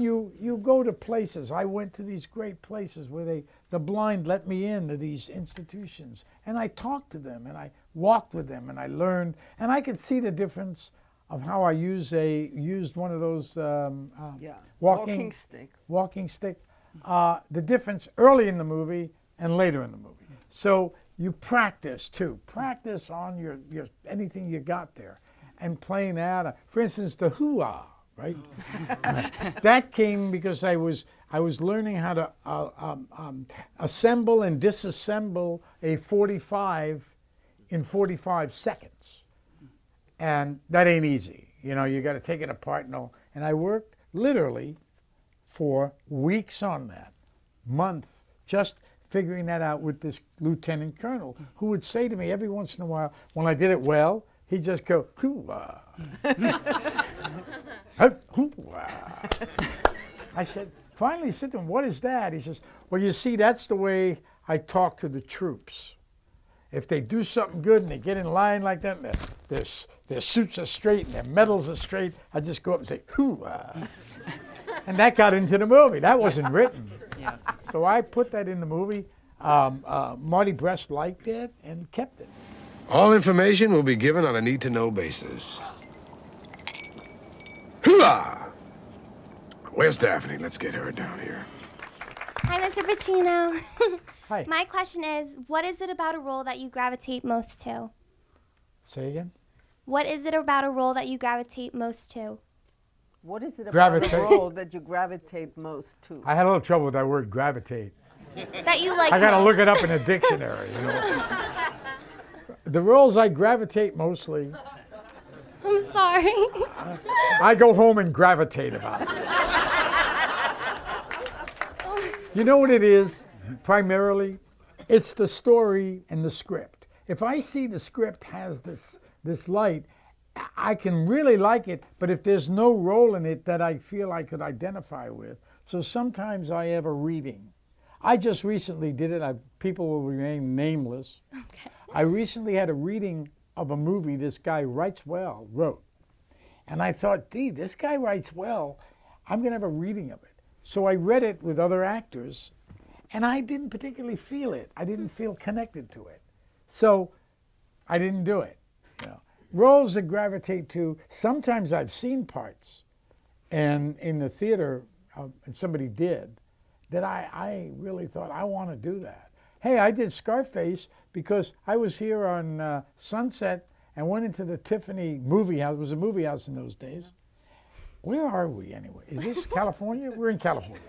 you go to places. I went to these great places where the blind let me into these institutions. And I talked to them, and I walked with them, and I learned. And I could see the difference of how I used one of those walking stick. The difference early in the movie and later in the movie. So you practice too. Practice on your anything you got there, and playing that. For instance, the hoo-ah, right? That came because I was learning how to assemble and disassemble a 45 in 45 seconds. And that ain't easy. You know, you got to take it apart and all. And I worked literally for weeks on that, months, just figuring that out with this lieutenant colonel, who would say to me every once in a while, when I did it well, he'd just go, hoo-ah. Hoo-ah. I said, finally said to him, what is that? He says, well, you see, that's the way I talk to the troops. If they do something good and they get in line like that, and their suits are straight and their medals are straight, I just go up and say, hoo-ah. And that got into the movie. That wasn't written. Yeah. So I put that in the movie. Marty Brest liked it and kept it. All information will be given on a need-to-know basis. Hooah! Where's Daphne? Let's get her down here. Hi, Mr. Pacino. Hi. My question is, what is it about a role that you gravitate most to? Say again? What is it about a role that you gravitate most to? What is it about Gravitate. the role that you gravitate most to? I had a little trouble with that word, gravitate. That you like I got to most? look it up in a dictionary. You know? The roles I gravitate mostly, I'm sorry. I go home and gravitate about it. You know what it is, primarily? It's the story and the script. If I see the script has this light, I can really like it, but if there's no role in it that I feel I could identify with, so sometimes I have a reading. I just recently did it. People will remain nameless. Okay. I recently had a reading of a movie this guy wrote. And I thought, gee, this guy writes well. I'm going to have a reading of it. So I read it with other actors, and I didn't particularly feel it. I didn't feel connected to it. So I didn't do it. You know. Roles that gravitate to, sometimes I've seen parts and in the theater, and somebody did, that I really thought, I want to do that. Hey, I did Scarface because I was here on Sunset and went into the Tiffany movie house. It was a movie house in those days. Where are we anyway? Is this California? We're in California.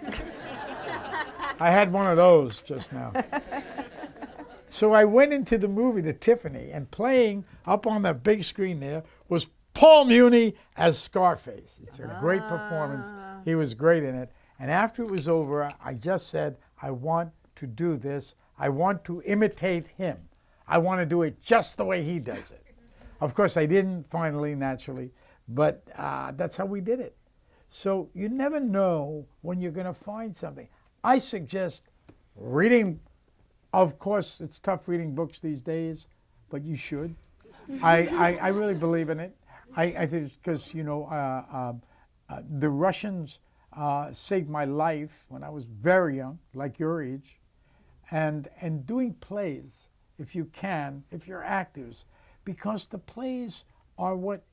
I had one of those just now. So I went into the movie, the Tiffany, and playing up on the big screen there was Paul Muni as Scarface. It's a great performance. He was great in it. And after it was over, I just said, I want to do this. I want to imitate him. I want to do it just the way he does it. Of course, I didn't finally, naturally, but that's how we did it. So you never know when you're going to find something. I suggest reading. Of course, it's tough reading books these days, but you should. I really believe in it. I think because, you know, the Russians saved my life when I was very young, like your age. And doing plays, if you can, if you're actors, because the plays are what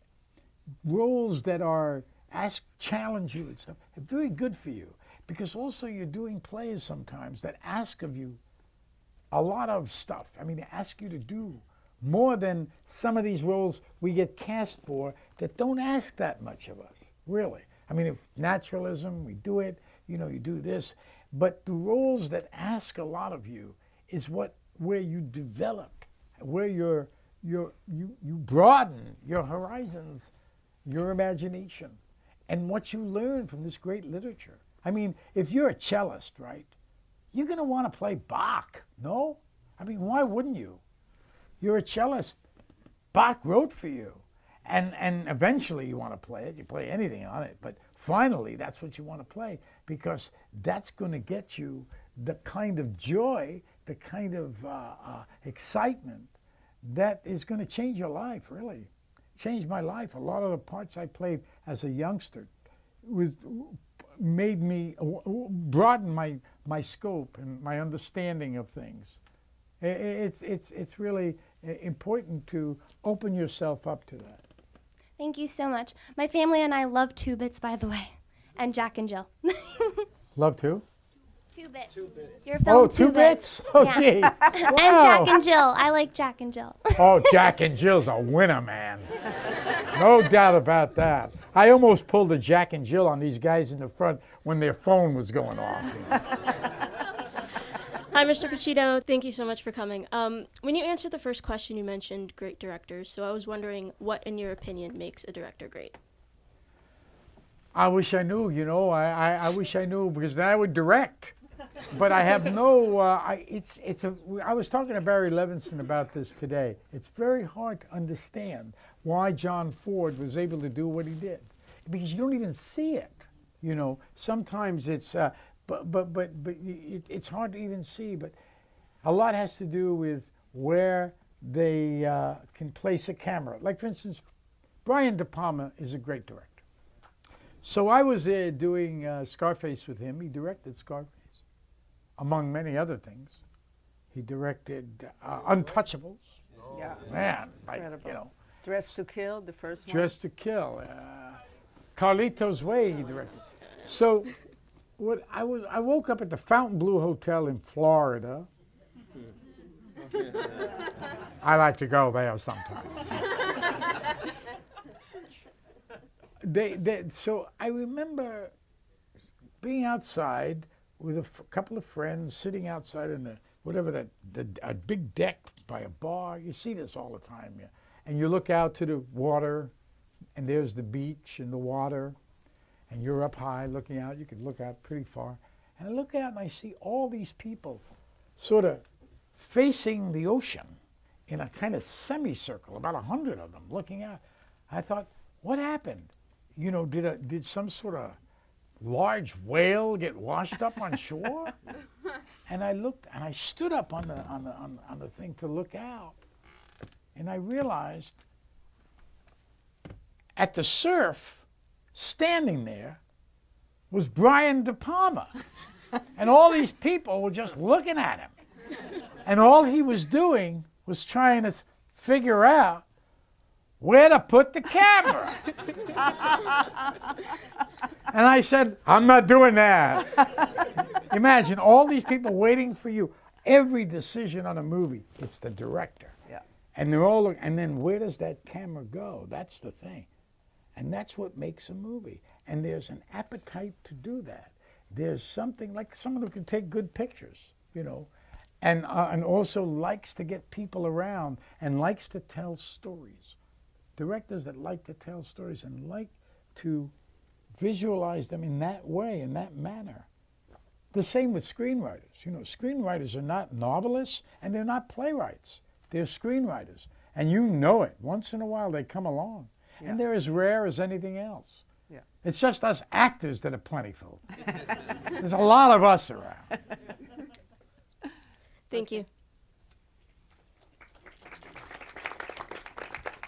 roles that are challenge you and stuff, are very good for you. Because also you're doing plays sometimes that ask of you a lot of stuff. I mean, they ask you to do more than some of these roles we get cast for that don't ask that much of us, really. I mean, if naturalism, we do it, you know, you do this. But the roles that ask a lot of you is where you develop, where you broaden your horizons, your imagination, and what you learn from this great literature. I mean, if you're a cellist, right, you're going to want to play Bach, no? I mean, why wouldn't you? You're a cellist. Bach wrote for you. And eventually you want to play it. You play anything on it. But finally, that's what you want to play because that's going to get you the kind of joy, the kind of excitement that is going to change your life, really. Changed my life. A lot of the parts I played as a youngster made me broaden my scope and my understanding of things. It's really important to open yourself up to that. Thank you so much. My family and I love Two Bits, by the way, and Jack and Jill. Love to? Two Bits. Your film, Two Bits? Oh, yeah. gee. Wow. And Jack and Jill. I like Jack and Jill. Oh, Jack and Jill's a winner, man. No doubt about that. I almost pulled a Jack and Jill on these guys in the front when their phone was going off. You know? Hi, Mr. Pacino. Thank you so much for coming. When you answered the first question, you mentioned great directors. So I was wondering what, in your opinion, makes a director great? I wish I knew, you know. I wish I knew because then I would direct. but I have no. I was talking to Barry Levinson about this today. It's very hard to understand why John Ford was able to do what he did, because you don't even see it. You know, sometimes it's, it's hard to even see. But a lot has to do with where they can place a camera. Like, for instance, Brian De Palma is a great director. So I was there doing Scarface with him. He directed Scarface, among many other things. He directed Untouchables. Yeah. Man, Incredible. you know. Dress to Kill, the first one. Dress to Kill. Carlito's Way he directed. So I woke up at the Fontainebleau Hotel in Florida. I like to go there sometimes. So I remember being outside with a couple of friends, sitting outside in a big deck by a bar. You see this all the time, yeah. And you look out to the water, and there's the beach and the water, and you're up high looking out. You can look out pretty far. And I look out and I see all these people sort of facing the ocean in a kind of semicircle, about 100 of them looking out. I thought, what happened? You know, did some sort of large whale get washed up on shore? And I looked, and I stood up on the thing to look out, and I realized at the surf, standing there, was Brian De Palma, and all these people were just looking at him, and all he was doing was trying to figure out where to put the camera. And I said, I'm not doing that. Imagine all these people waiting for you. Every decision on a movie, it's the director. Yeah. And they're all, and then where does that camera go? That's the thing. And that's what makes a movie. And there's an appetite to do that. There's something like someone who can take good pictures, you know, and also likes to get people around and likes to tell stories. Directors that like to tell stories and like to visualize them in that way, in that manner. The same with screenwriters. You know, screenwriters are not novelists and they're not playwrights. They're screenwriters. And you know it. Once in a while they come along. Yeah. And they're as rare as anything else. Yeah. It's just us actors that are plentiful. There's a lot of us around. Thank you.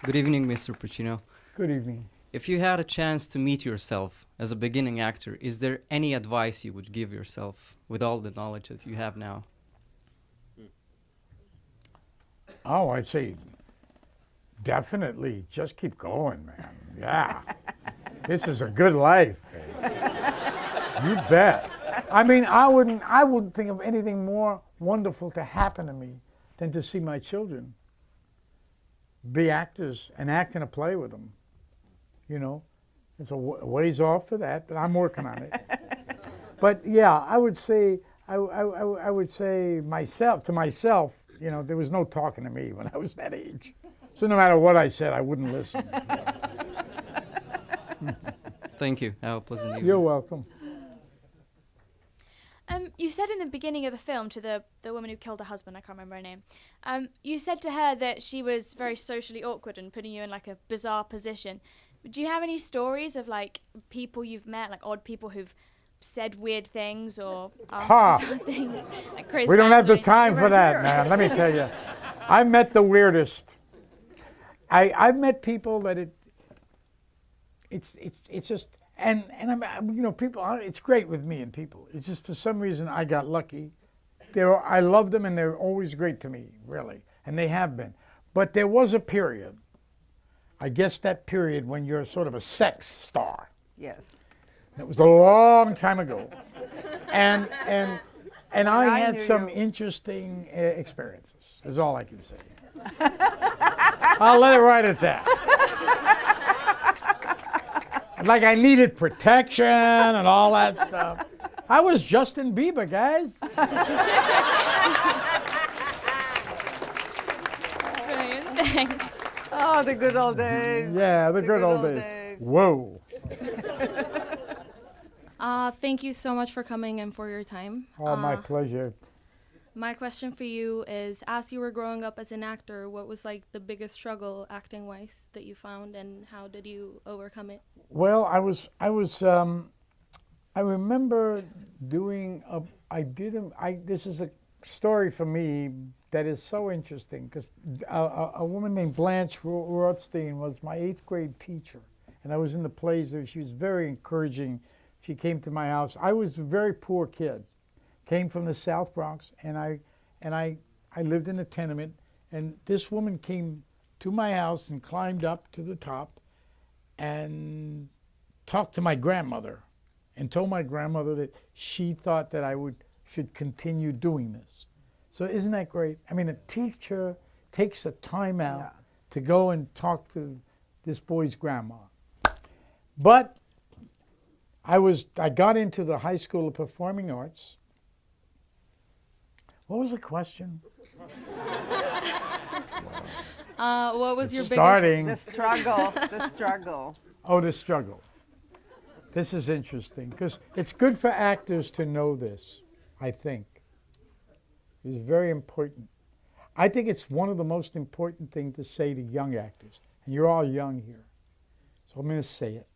Good evening, Mr. Pacino. Good evening. If you had a chance to meet yourself as a beginning actor, is there any advice you would give yourself with all the knowledge that you have now? Oh, I'd say definitely just keep going, man. Yeah. This is a good life, baby. You bet. I mean, I wouldn't think of anything more wonderful to happen to me than to see my children be actors and act in a play with them. You know, it's a ways off for that, but I'm working on it. But yeah, I would say myself, you know, there was no talking to me when I was that age. So no matter what I said, I wouldn't listen. Thank you. Have a pleasant evening. You're welcome. You said in the beginning of the film to the woman who killed her husband, I can't remember her name, you said to her that she was very socially awkward and putting you in like a bizarre position. Do you have any stories of like people you've met, like odd people who've said weird things or asked bizarre things? Like crazy. We don't have the time for that, man. Let me tell you. I met the weirdest. I've met people that it's just, and I'm, you know, people, it's great with me and people. It's just for some reason I got lucky. I love them and they're always great to me, really. And they have been. But there was a period, I guess that period when you're sort of a sex star. Yes. It was a long time ago. And I had some interesting experiences, is all I can say. I'll let it ride at that. Like I needed protection and all that stuff. I was Justin Bieber, guys. Brilliant, thanks. Oh, the good old days. Yeah, the good old days. Whoa. Thank you so much for coming and for your time. Oh, my pleasure. My question for you is, as you were growing up as an actor, what was like the biggest struggle acting-wise that you found, and how did you overcome it? Well, I remember doing this is a story for me that is so interesting, because a woman named Blanche Rothstein was my 8th grade teacher, and I was in the plays there. She was very encouraging. She came to my house. I was a very poor kid, came from the South Bronx, and I lived in a tenement, and this woman came to my house and climbed up to the top and talked to my grandmother and told my grandmother that she thought that I should continue doing this. So isn't that great? I mean, a teacher takes a time out to go and talk to this boy's grandma. But I got into the High School of Performing Arts. What was the question? What was your starting. The struggle, the struggle. Oh, the struggle. This is interesting, because it's good for actors to know this, I think. It's very important. I think it's one of the most important things to say to young actors. And you're all young here, so I'm going to say it.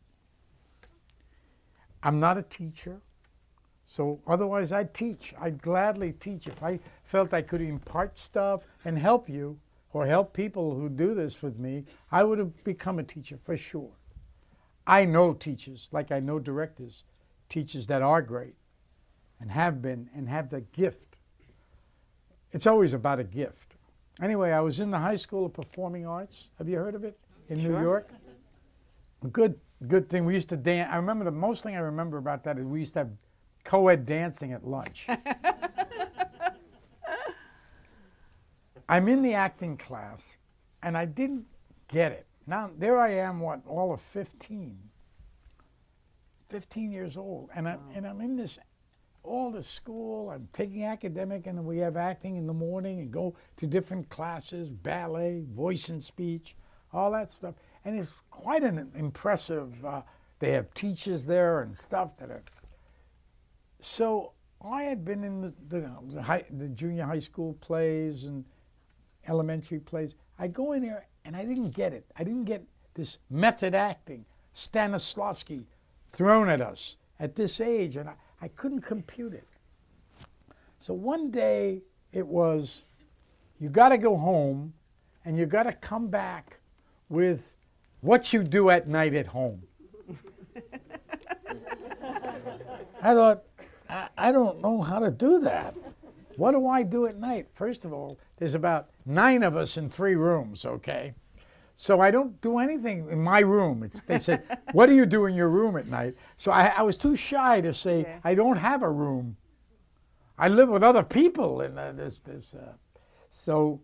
I'm not a teacher, so otherwise I'd teach. I'd gladly teach. If I felt I could impart stuff and help you, or help people who do this with me, I would have become a teacher for sure. I know teachers, like I know directors, teachers that are great and have been and have the gift. It's always about a gift. Anyway, I was in the High School of Performing Arts. Have you heard of it? In New York? Good thing. We used to dance. I remember the most thing I remember about that is we used to have co-ed dancing at lunch. I'm in the acting class, and I didn't get it. Now, there I am, all of 15 years old, and I'm in all this school. I'm taking academic, and we have acting in the morning and go to different classes, ballet, voice and speech, all that stuff. And it's quite an impressive, they have teachers there and stuff that are. So I had been in the junior high school plays and elementary plays. I go in there, and I didn't get it. I didn't get this method acting, Stanislavski, thrown at us at this age, and I couldn't compute it. So one day it was, you got to go home, and you got to come back with what you do at night at home. I thought, I don't know how to do that. What do I do at night? First of all, there's about 9 of us in 3 rooms, okay? So I don't do anything in my room. They said, what do you do in your room at night? So I was too shy to say, I don't have a room. I live with other people. So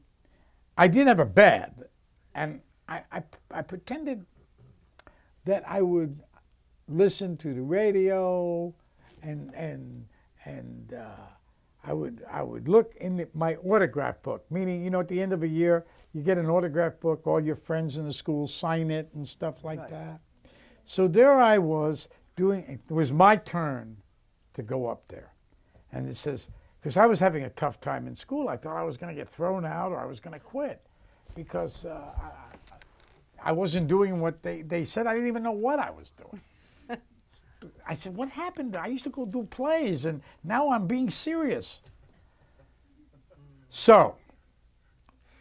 I did have a bed. And I pretended that I would listen to the radio and I would look in my autograph book, meaning, at the end of a year, you get an autograph book, all your friends in the school sign it and stuff like that. So there I was it was my turn to go up there. And it says, because I was having a tough time in school, I thought I was going to get thrown out or I was going to quit because I wasn't doing what they said. I didn't even know what I was doing. I said, what happened? I used to go do plays, and now I'm being serious. So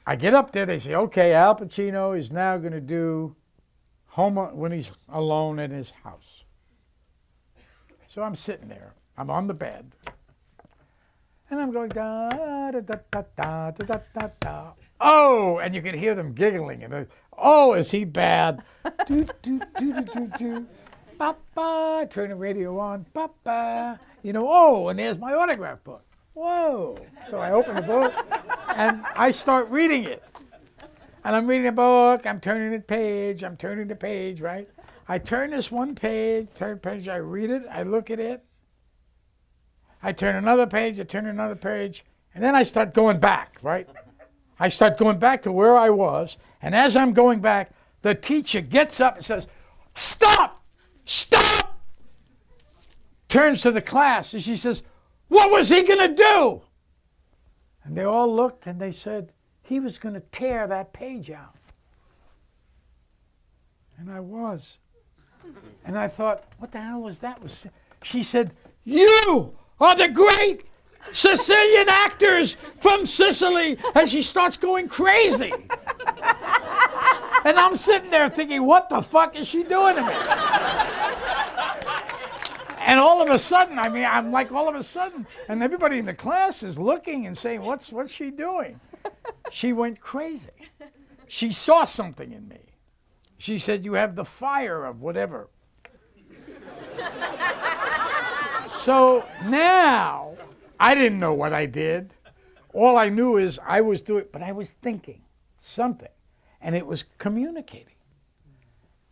I get up there. They say, okay, Al Pacino is now going to do Home when he's alone in his house. So I'm sitting there. I'm on the bed. And I'm going, da, da, da, da, da, da, da, da. Oh, and you can hear them giggling. And oh, is he bad? Do, do, do, do, do, do. Papa, turn the radio on, Papa. Oh, and there's my autograph book. Whoa. So I open the book, and I start reading it. And I'm reading the book, I'm turning the page, right? I turn this one page, I read it, I look at it. I turn another page, and then I start going back, right? I start going back to where I was, and as I'm going back, the teacher gets up and says, stop! Stop! turns to the class and she says, "What was he going to do?" And they all looked and they said, "He was going to tear that page out." And I was. And I thought, what the hell was that? She said, "You are the great Sicilian actors from Sicily," and she starts going crazy. And I'm sitting there thinking, what the fuck is she doing to me? And all of a sudden, I'm like all of a sudden, and everybody in the class is looking and saying, what's she doing? She went crazy. She saw something in me. She said, "You have the fire of whatever." So now, I didn't know what I did. All I knew is I was doing, but I was thinking something, and it was communicating.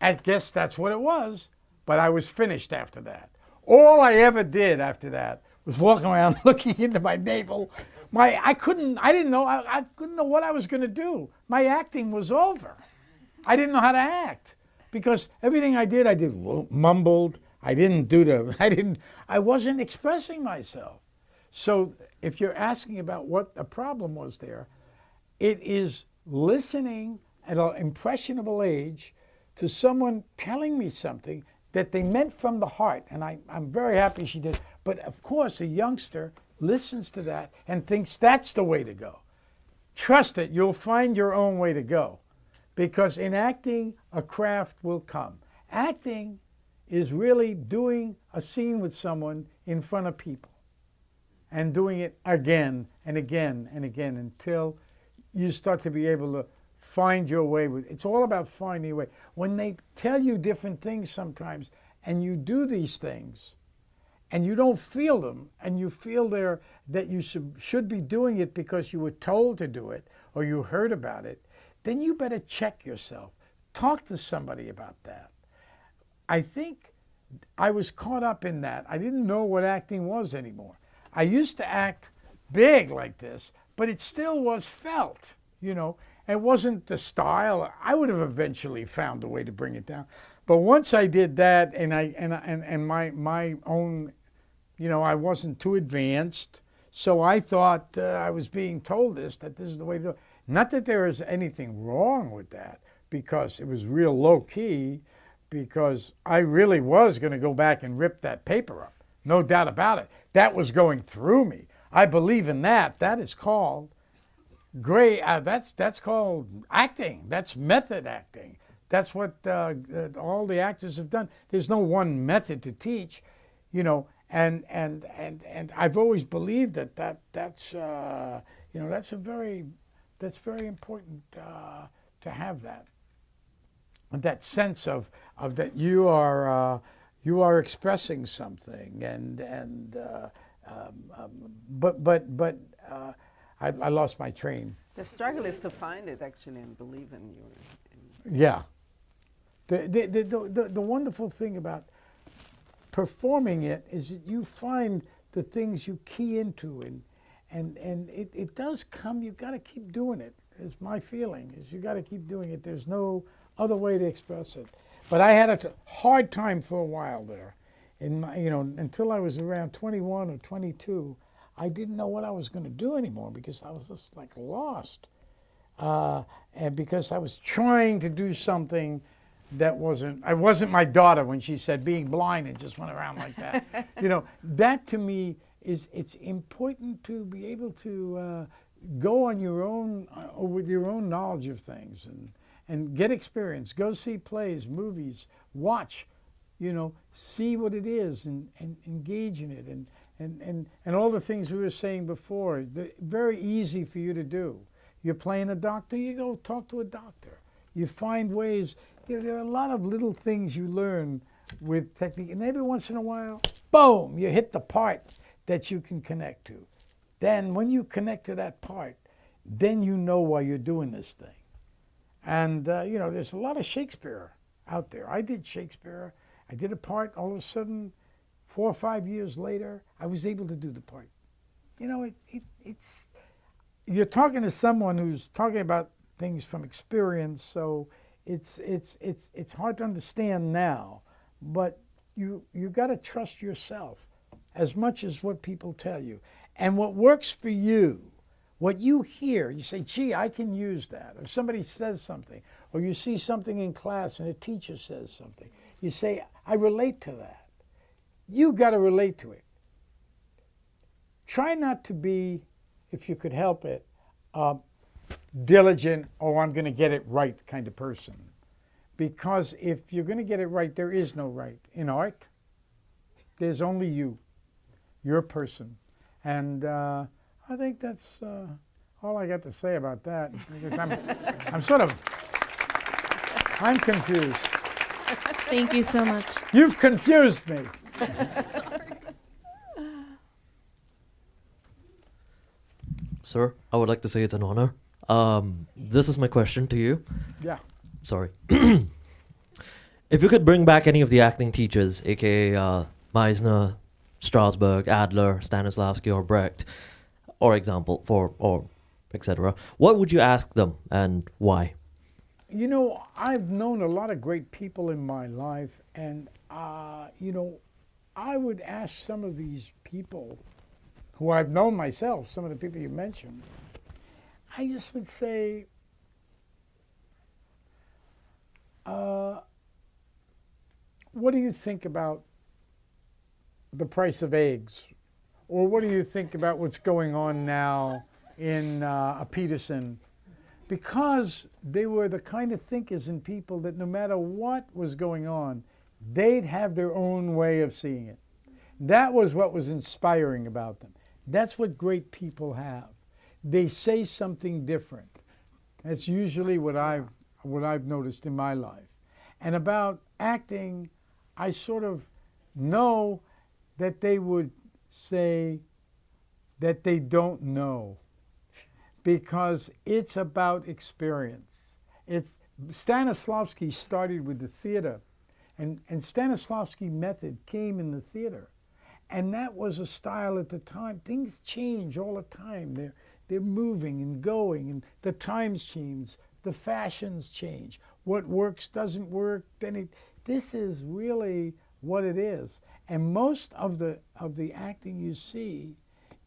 I guess that's what it was, but I was finished after that. All I ever did after that was walking around looking into my navel. I couldn't know what I was going to do. My acting was over. I didn't know how to act because everything I did mumbled. I wasn't expressing myself. So if you're asking about what the problem was there, it is listening at an impressionable age to someone telling me something that they meant from the heart. And I'm very happy she did. But of course, a youngster listens to that and thinks that's the way to go. Trust it, you'll find your own way to go. Because in acting, a craft will come. Acting is really doing a scene with someone in front of people and doing it again and again and again until you start to be able to find your way. It's all about finding your way. When they tell you different things sometimes and you do these things and you don't feel them and you feel that you should be doing it because you were told to do it or you heard about it, then you better check yourself. Talk to somebody about that. I think I was caught up in that. I didn't know what acting was anymore. I used to act big like this, but it still was felt, you know. It wasn't the style. I would have eventually found a way to bring it down. But once I did that and my own, you know, I wasn't too advanced, so I thought I was being told that this is the way to do it. Not that there is anything wrong with that, because it was real low key, because I really was going to go back and rip that paper up. No doubt about it. That was going through me. I believe in that. That is called great. That's called acting. That's method acting. That's what all the actors have done. There's no one method to teach, you know. And I've always believed that's you know, that's very important to have that sense of that you are expressing something, but I lost my train. The struggle is to find it actually and believe in you. Yeah. The wonderful thing about performing it is that you find the things you key into, and it does come. You've got to keep doing it. Is my feeling is you got to keep doing it. There's no other way to express it. But I had a hard time for a while there, you know, until I was around 21 or 22. I didn't know what I was going to do anymore because I was just like lost, and because I was trying to do something that I wasn't my daughter when she said being blind and just went around like that. You know, that to me it's important to be able to go on your own with your own knowledge of things and get experience. Go see plays, movies, watch, you know, see what it is and engage in it and all the things we were saying before. Very easy for you to do. You're playing a doctor, you go talk to a doctor. You find ways. You know, there are a lot of little things you learn with technique, and every once in a while, boom, you hit the part that you can connect to. Then when you connect to that part, then you know why you're doing this thing. And, you know, there's a lot of Shakespeare out there. I did Shakespeare. I did a part. All of a sudden, 4 or 5 years later, I was able to do the part. You know, it's you're talking to someone who's talking about things from experience, so it's hard to understand now. But you got to trust yourself as much as what people tell you. And what works for you, what you hear, you say, gee, I can use that. Or somebody says something, or you see something in class and a teacher says something. You say, I relate to that. You got to relate to it. Try not to be, if you could help it, diligent, oh, I'm going to get it right kind of person. Because if you're going to get it right, there is no right. In art, there's only you, your person. And I think that's all I got to say about that. Because I'm confused. Thank you so much. You've confused me. Sir, I would like to say it's an honor. This is my question to you. Yeah. Sorry. If you could bring back any of the acting teachers, aka Meisner, Strasberg, Adler, Stanislavski, or Brecht, or etc., what would you ask them and why? You know, I've known a lot of great people in my life, and you know, I would ask some of these people who I've known myself, some of the people you mentioned, I just would say, what do you think about the price of eggs? Or what do you think about what's going on now in Peterson? Because they were the kind of thinkers and people that no matter what was going on, they'd have their own way of seeing it. That was what was inspiring about them. That's what great people have. They say something different. That's usually what I've noticed in my life. And about acting, I sort of know that they would say that they don't know, because it's about experience. Stanislavski started with the theater, and Stanislavski method came in the theater. And that was a style at the time. Things change all the time. They're moving and going, and the times change, the fashions change. What works doesn't work. This is really what it is. And most of the acting you see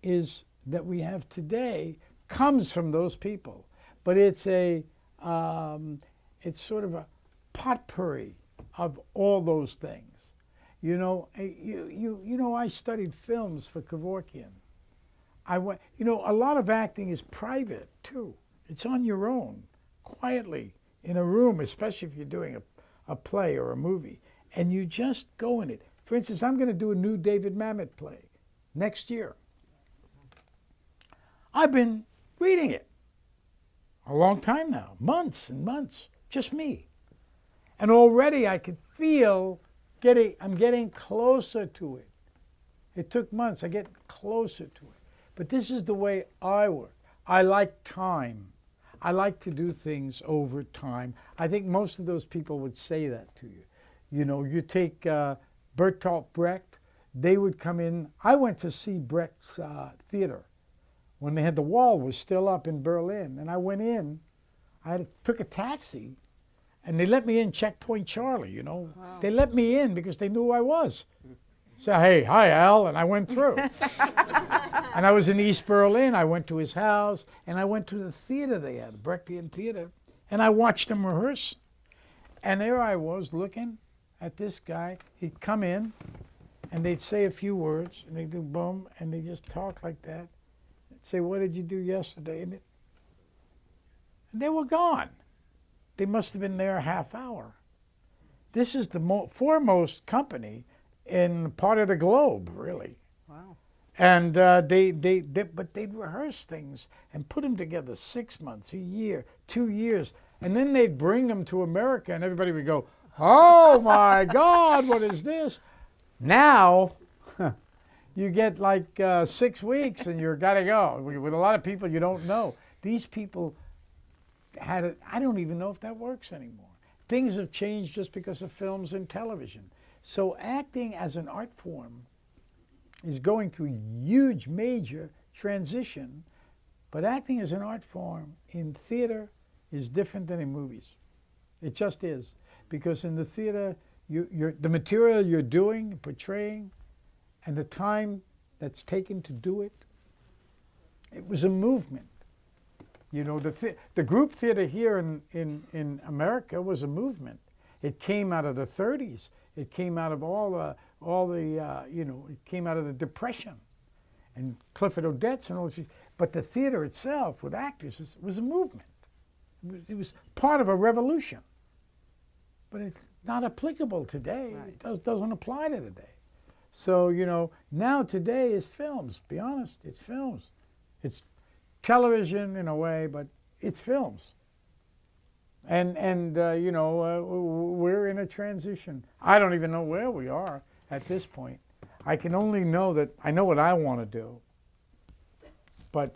is that we have today comes from those people. But it's sort of a potpourri of all those things. You know, I studied films for Kevorkian. A lot of acting is private too. It's on your own, quietly, in a room, especially if you're doing a play or a movie, and you just go in it. For instance, I'm going to do a new David Mamet play next year. I've been reading it a long time now, months and months, just me. And already I could feel I'm getting closer to it. It took months. I get closer to it. But this is the way I work. I like time. I like to do things over time. I think most of those people would say that to you. You know, you take Bertolt Brecht. They would come in. I went to see Brecht's theater when they had the wall was still up in Berlin. And I went in. Took a taxi. And they let me in Checkpoint Charlie, you know. Wow. They let me in because they knew who I was. So, hey, hi, Al, and I went through. And I was in East Berlin. I went to his house, and I went to the theater they had, the Brechtian Theater, and I watched them rehearse. And there I was looking at this guy. He'd come in, and they'd say a few words, and they'd do boom, and they just talk like that. They'd say, what did you do yesterday? And they were gone. They must have been there a half hour. This is the foremost company in part of the globe, really. Wow. And but they'd rehearse things and put them together 6 months, a year, 2 years, and then they'd bring them to America, and everybody would go, "Oh my God, what is this?" Now, you get like 6 weeks, and you're got to go. With a lot of people you don't know. These people had it. I don't even know if that works anymore. Things have changed just because of films and television. So acting as an art form is going through a huge, major transition. But acting as an art form in theater is different than in movies. It just is. Because in the theater, the material you're doing, portraying, and the time that's taken to do it. It was a movement. You know, the group theater here in America was a movement. It came out of the 30s. It came out of it came out of the Depression and Clifford Odets and all those people. But the theater itself, with actors, was a movement. It was part of a revolution. But it's not applicable today. Right. It doesn't apply to today. So, you know, now today is films. Be honest, it's films. It's television in a way, but it's films. And we're in a transition. I don't even know where we are at this point. I can only know that I know what I want to do. But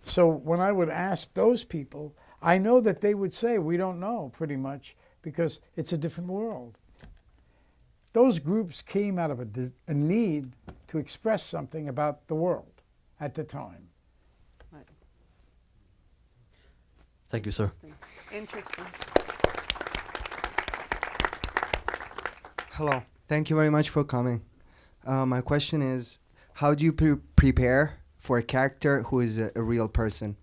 so when I would ask those people, I know that they would say, we don't know, pretty much, because it's a different world. Those groups came out of a need to express something about the world at the time. Right. Thank you, sir. Interesting. Hello. Thank you very much for coming. My question is, how do you prepare for a character who is a real person?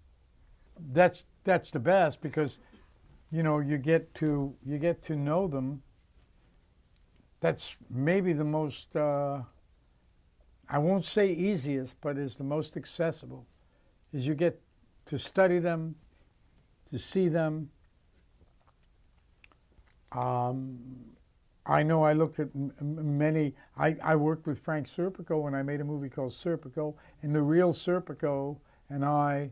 That's the best, because you know you get to know them. That's maybe the most I won't say easiest, but is the most accessible. Is you get to study them, to see them. I know I looked at many. I worked with Frank Serpico when I made a movie called Serpico, and the real Serpico and I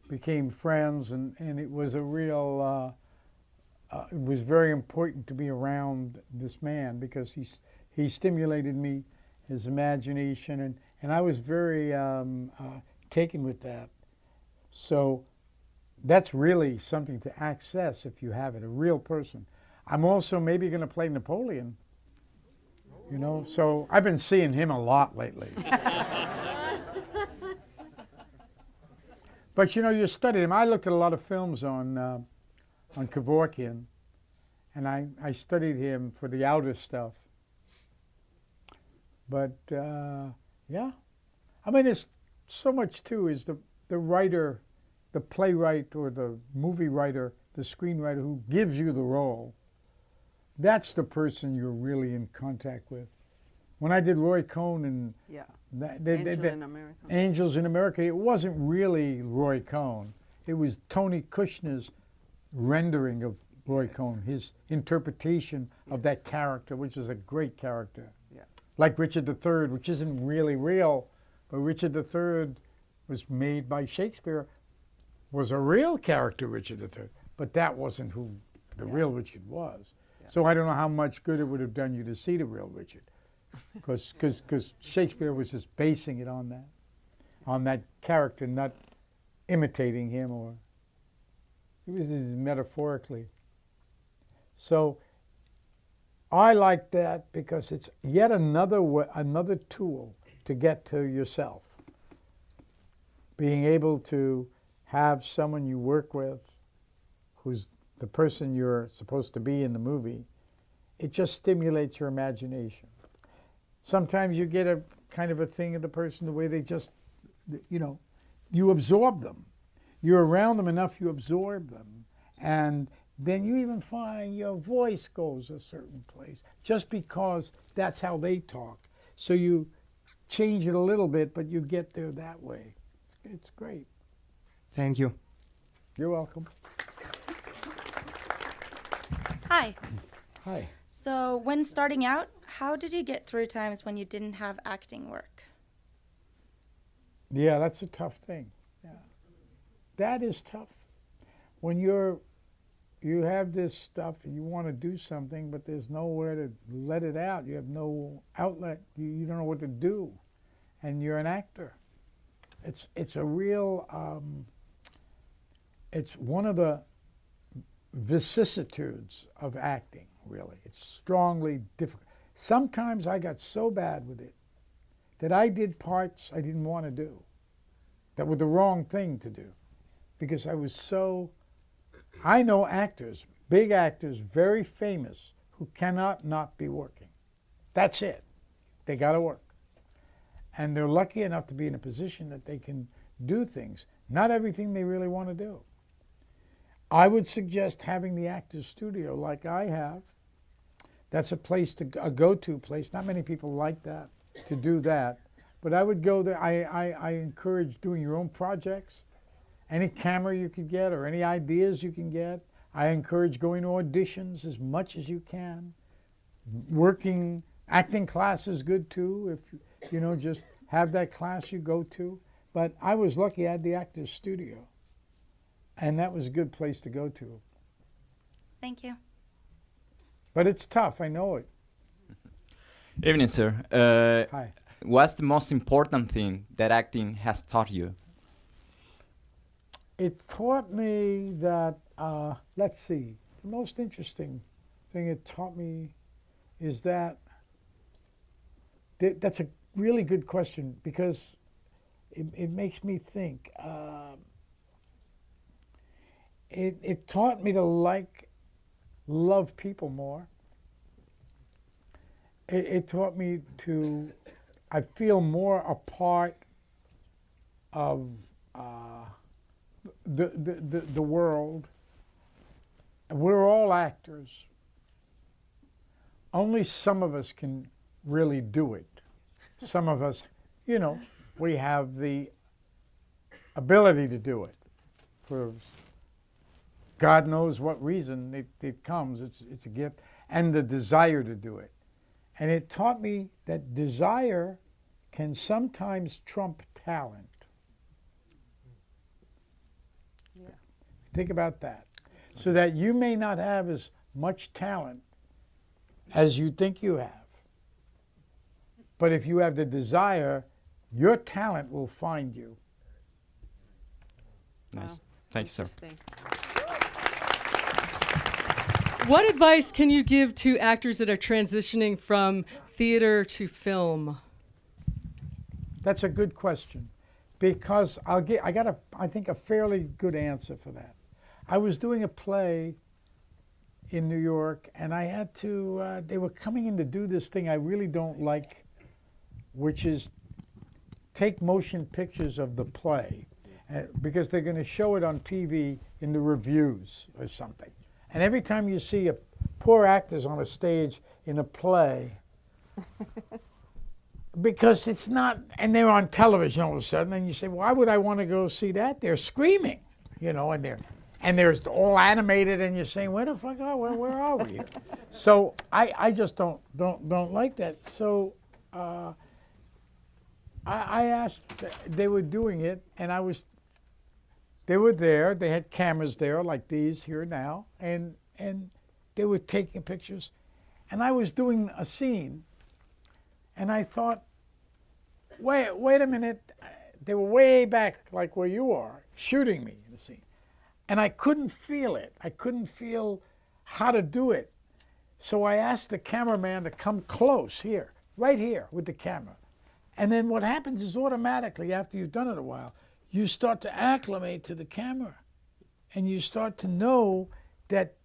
became friends, and it was a real. It was very important to be around this man because he stimulated me, his imagination, and I was very taken with that. So that's really something to access if you have it, a real person. I'm also maybe going to play Napoleon, you know, so I've been seeing him a lot lately. But you know, you study him. I looked at a lot of films on Kevorkian, and I studied him for the outer stuff. But yeah, I mean, it's so much too is the writer, the playwright or the movie writer, the screenwriter who gives you the role. That's the person you're really in contact with. When I did Roy Cohn and Angels in America, it wasn't really Roy Cohn. It was Tony Kushner's rendering of Roy Cohn, his interpretation of that character, which was a great character. Yeah. Like Richard III, which isn't really real, but Richard III was made by Shakespeare, was a real character, Richard III, but that wasn't who the real Richard was. Yeah. So I don't know how much good it would have done you to see the real Richard, because Shakespeare was just basing it on that character, not imitating him, or it was metaphorically. So I like that because it's yet another tool to get to yourself. Being able to have someone you work with who's the person you're supposed to be in the movie, it just stimulates your imagination. Sometimes you get a kind of a thing of the person, the way they just, you know, you absorb them. You're around them enough, you absorb them. And then you even find your voice goes a certain place just because that's how they talk. So you change it a little bit, but you get there that way. It's great. Thank you. You're welcome. Hi. Hi. So when starting out, how did you get through times when you didn't have acting work? Yeah, that's a tough thing. Yeah. That is tough. When you have this stuff and you want to do something, but there's nowhere to let it out. You have no outlet. You don't know what to do. And you're an actor. It's a real, it's one of the vicissitudes of acting, really. It's strongly difficult. Sometimes I got so bad with it that I did parts I didn't want to do, that were the wrong thing to do, because I was so... I know actors, big actors, very famous, who cannot not be working. That's it. They got to work. And they're lucky enough to be in a position that they can do things. Not everything they really want to do. I would suggest having the actor's studio like I have. That's a place a go-to place. Not many people like that, to do that. But I would go there. I encourage doing your own projects. Any camera you could get or any ideas you can get. I encourage going to auditions as much as you can. Working, acting class is good too, if you know, just have that class you go to. But I was lucky I had the actor's studio. And that was a good place to go to. Thank you. But it's tough, I know it. Evening, sir. Hi. What's the most important thing that acting has taught you? It taught me that, let's see, the most interesting thing it taught me is that, that's a really good question because it makes me think. It taught me to love people more. It taught me to, I feel more a part of the world. We're all actors. Only some of us can really do it. Some of us, you know, we have the ability to do it. For God knows what reason it comes. It's a gift. And the desire to do it. And it taught me that desire can sometimes trump talent. Yeah. Think about that. So that you may not have as much talent as you think you have. But if you have the desire, your talent will find you. Nice. Wow. Thank you, sir. What advice can you give to actors that are transitioning from theater to film? That's a good question, because I got I think a fairly good answer for that. I was doing a play in New York, and I had to. They were coming in to do this thing I really don't like, which is take motion pictures of the play, because they're going to show it on TV in the reviews or something. And every time you see poor actors on a stage in a play, because it's not, and they're on television all of a sudden, and you say, why would I want to go see that? They're screaming, you know, and they're all animated, and you're saying, where the fuck are we? Where are we? So I just don't like that. So I asked, they were doing it, and they were there. They had cameras there like these here now, and they were taking pictures. And I was doing a scene, and I thought, wait a minute. They were way back, like where you are, shooting me in the scene. And I couldn't feel it. I couldn't feel how to do it. So I asked the cameraman to come close here, right here with the camera. And then what happens is automatically, after you've done it a while, you start to acclimate to the camera, and you start to know that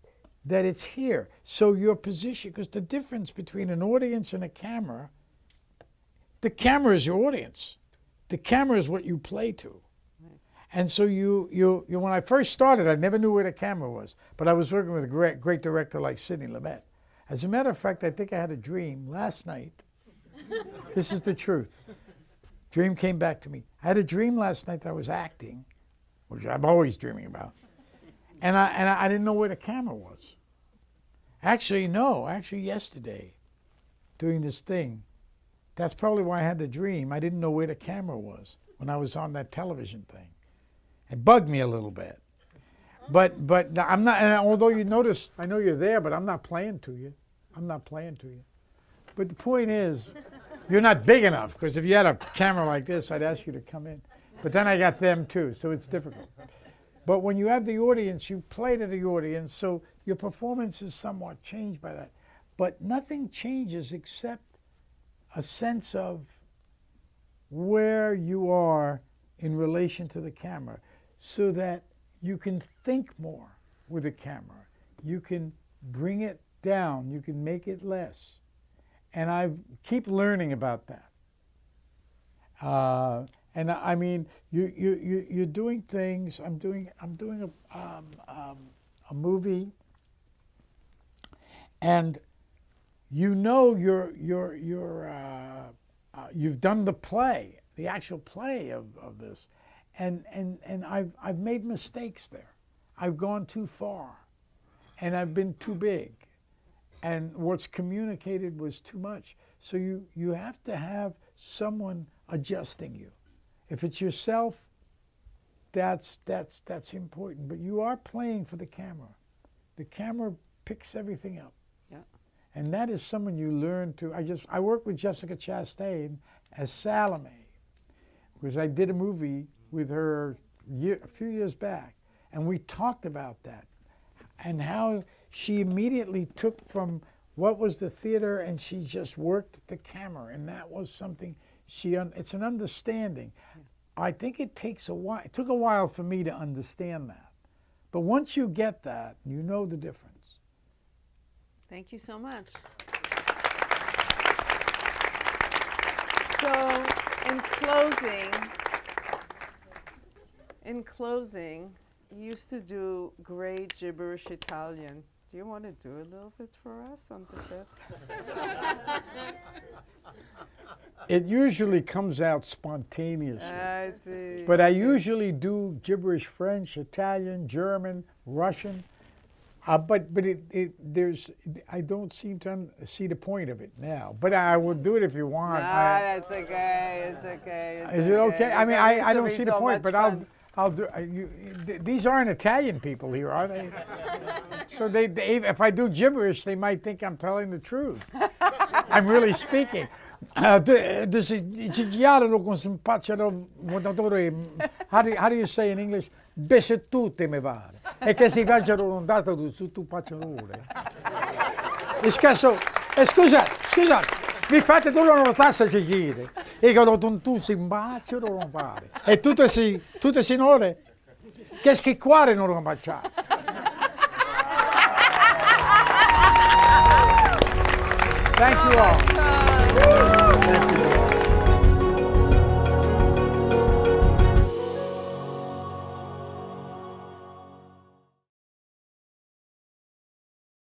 it's here. So your position, because the difference between an audience and a camera, the camera is your audience. The camera is what you play to. And so you when I first started, I never knew where the camera was, but I was working with a great director like Sidney Lumet. As a matter of fact, I think I had a dream last night. This is the truth. Dream came back to me. I had a dream last night that I was acting, which I'm always dreaming about, and I didn't know where the camera was. Actually, yesterday, doing this thing, that's probably why I had the dream. I didn't know where the camera was when I was on that television thing. It bugged me a little bit, but I'm not. And although you notice, I know you're there, but I'm not playing to you. I'm not playing to you. But the point is, you're not big enough, because if you had a camera like this, I'd ask you to come in. But then I got them too, so it's difficult. But when you have the audience, you play to the audience, so your performance is somewhat changed by that. But nothing changes except a sense of where you are in relation to the camera, so that you can think more with the camera. You can bring it down, you can make it less. And I keep learning about that. And I mean, you're doing things. I'm doing a movie, and you know you've done the play, the actual play of this, and I've made mistakes there. I've gone too far, and I've been too big, and what's communicated was too much. So you have to have someone adjusting you. If it's yourself, that's important. But you are playing for the camera. The camera picks everything up. Yeah. And that is someone you learn to. I worked with Jessica Chastain as Salome, because I did a movie with her a few years back, and we talked about that and how she immediately took from what was the theater and she just worked the camera, and that was something it's an understanding. I think it takes a while. It took a while for me to understand that. But once you get that, you know the difference. Thank you so much. So, in closing, you used to do great gibberish Italian. Do you want to do a little bit for us on the set? It usually comes out spontaneously. I see. But I usually do gibberish French, Italian, German, Russian. But I don't seem to see the point of it now. But I will do it if you want. That's okay. It's okay. Is it okay? I mean, I don't see the point, but I'll do. These aren't Italian people here, are they? So they if I do gibberish, they might think I'm telling the truth. I'm really speaking. Dus jaren con un pacino votatore. How do you say in English? Bese tutte me pare. E che si facciano rondata su tu pacciolone. Scusate, vi fate tu una tassa cigire. E che tu si imbacciano non pare. E tutte sinore. Che schicquare non lo facciamo. Thank you all.